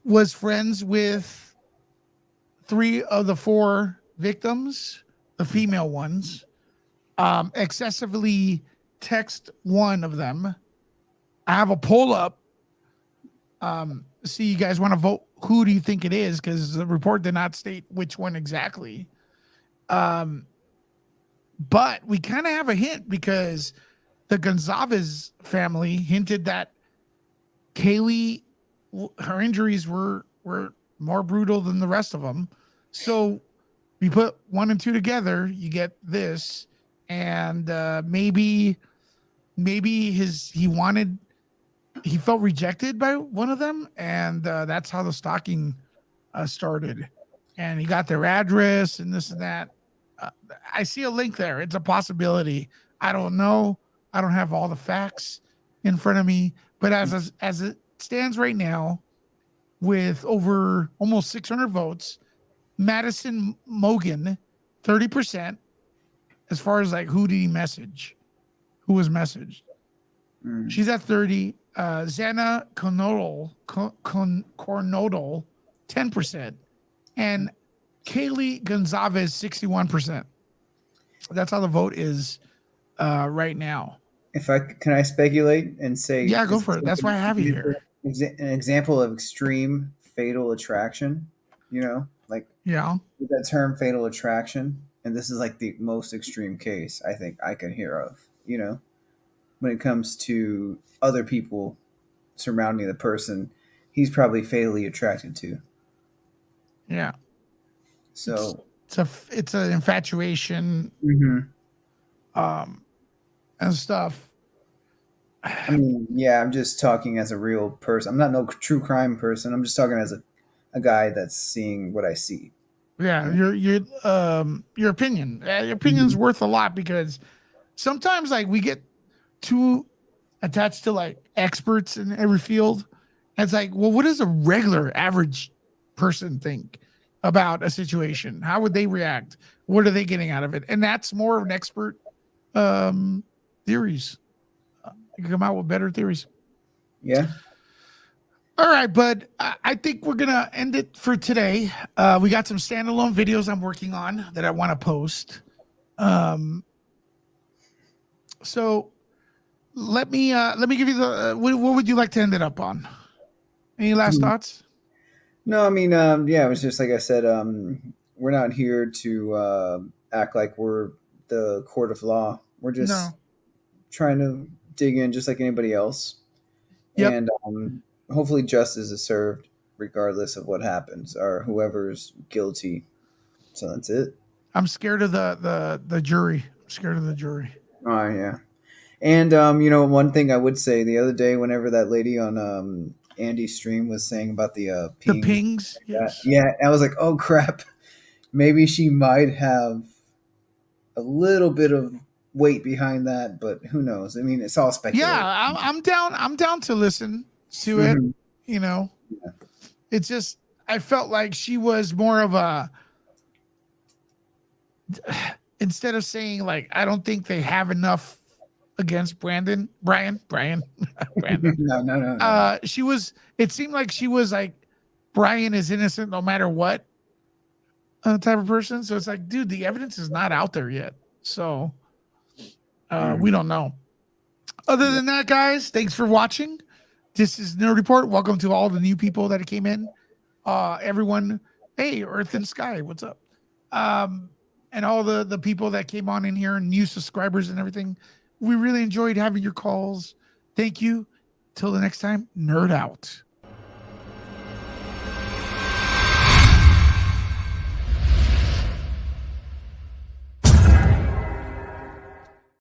was friends with 3 of the 4 victims, the female ones, excessively text one of them. I have a poll up. See, you guys want to vote? Who do you think it is? Because the report did not state which one exactly. But we kind of have a hint because the Gonzalez family hinted that Kaylee, her injuries were more brutal than the rest of them. So we put 1 and 2 together, you get this, and maybe he felt rejected by one of them, and that's how the stalking started. And he got their address and this and that. I see a link there. It's a possibility. I don't know. I don't have all the facts in front of me, but as it stands right now, with over almost 600 votes, Madison Mogan, 30%. As far as like who did he message, who was messaged, she's at 30. Xana Cornodal, 10%, and Kaylee Gonzalez, 61%. That's how the vote is right now. Can I speculate and say? Yeah, go for it. That's why I have you here. An example of extreme fatal attraction. Like that term fatal attraction, and this is like the most extreme case I think I can hear of. When it comes to other people surrounding the person he's probably fatally attracted to. Yeah. So it's an infatuation, and stuff. I mean, yeah, I'm just talking as a real person. I'm not no true crime person. I'm just talking as a guy that's seeing what I see. Yeah, your opinion. Your opinion's worth a lot because sometimes like we get too attached to like experts in every field. And it's like, well, what does a regular average person think about a situation? How would they react? What are they getting out of it? And that's more of an expert theories. You can come out with better theories. Yeah. All right, bud. I think we're gonna end it for today. We got some standalone videos I'm working on that I want to post. So let me give you the what would you like to end it up on? Any last thoughts? No, I mean, yeah, it was just like I said. We're not here to act like we're the court of law. We're just trying to dig in, just like anybody else. Yep. And hopefully, justice is served regardless of what happens or whoever's guilty. So that's it. I'm scared of the jury. I'm Scared of the jury. Oh yeah. And one thing I would say the other day, whenever that lady on Andy's stream was saying about the pings, the pings, yes, yeah, I was like, oh crap, maybe she might have a little bit of weight behind that, but who knows? I mean, it's all speculation. Yeah, I'm down. I'm down to listen to it. You know, it's just I felt like she was more of a. Instead of saying like I don't think they have enough against Brian. Brandon. No. She was. It seemed like she was like Brian is innocent no matter what type of person. So it's like, dude, the evidence is not out there yet. So we don't know. Other than that, guys, thanks for watching. This is Nerd Report. Welcome to all the new people that came in. Everyone, hey, Earth and Sky, what's up? And all the people that came on in here and new subscribers and everything. We really enjoyed having your calls. Thank you. Till the next time, nerd out.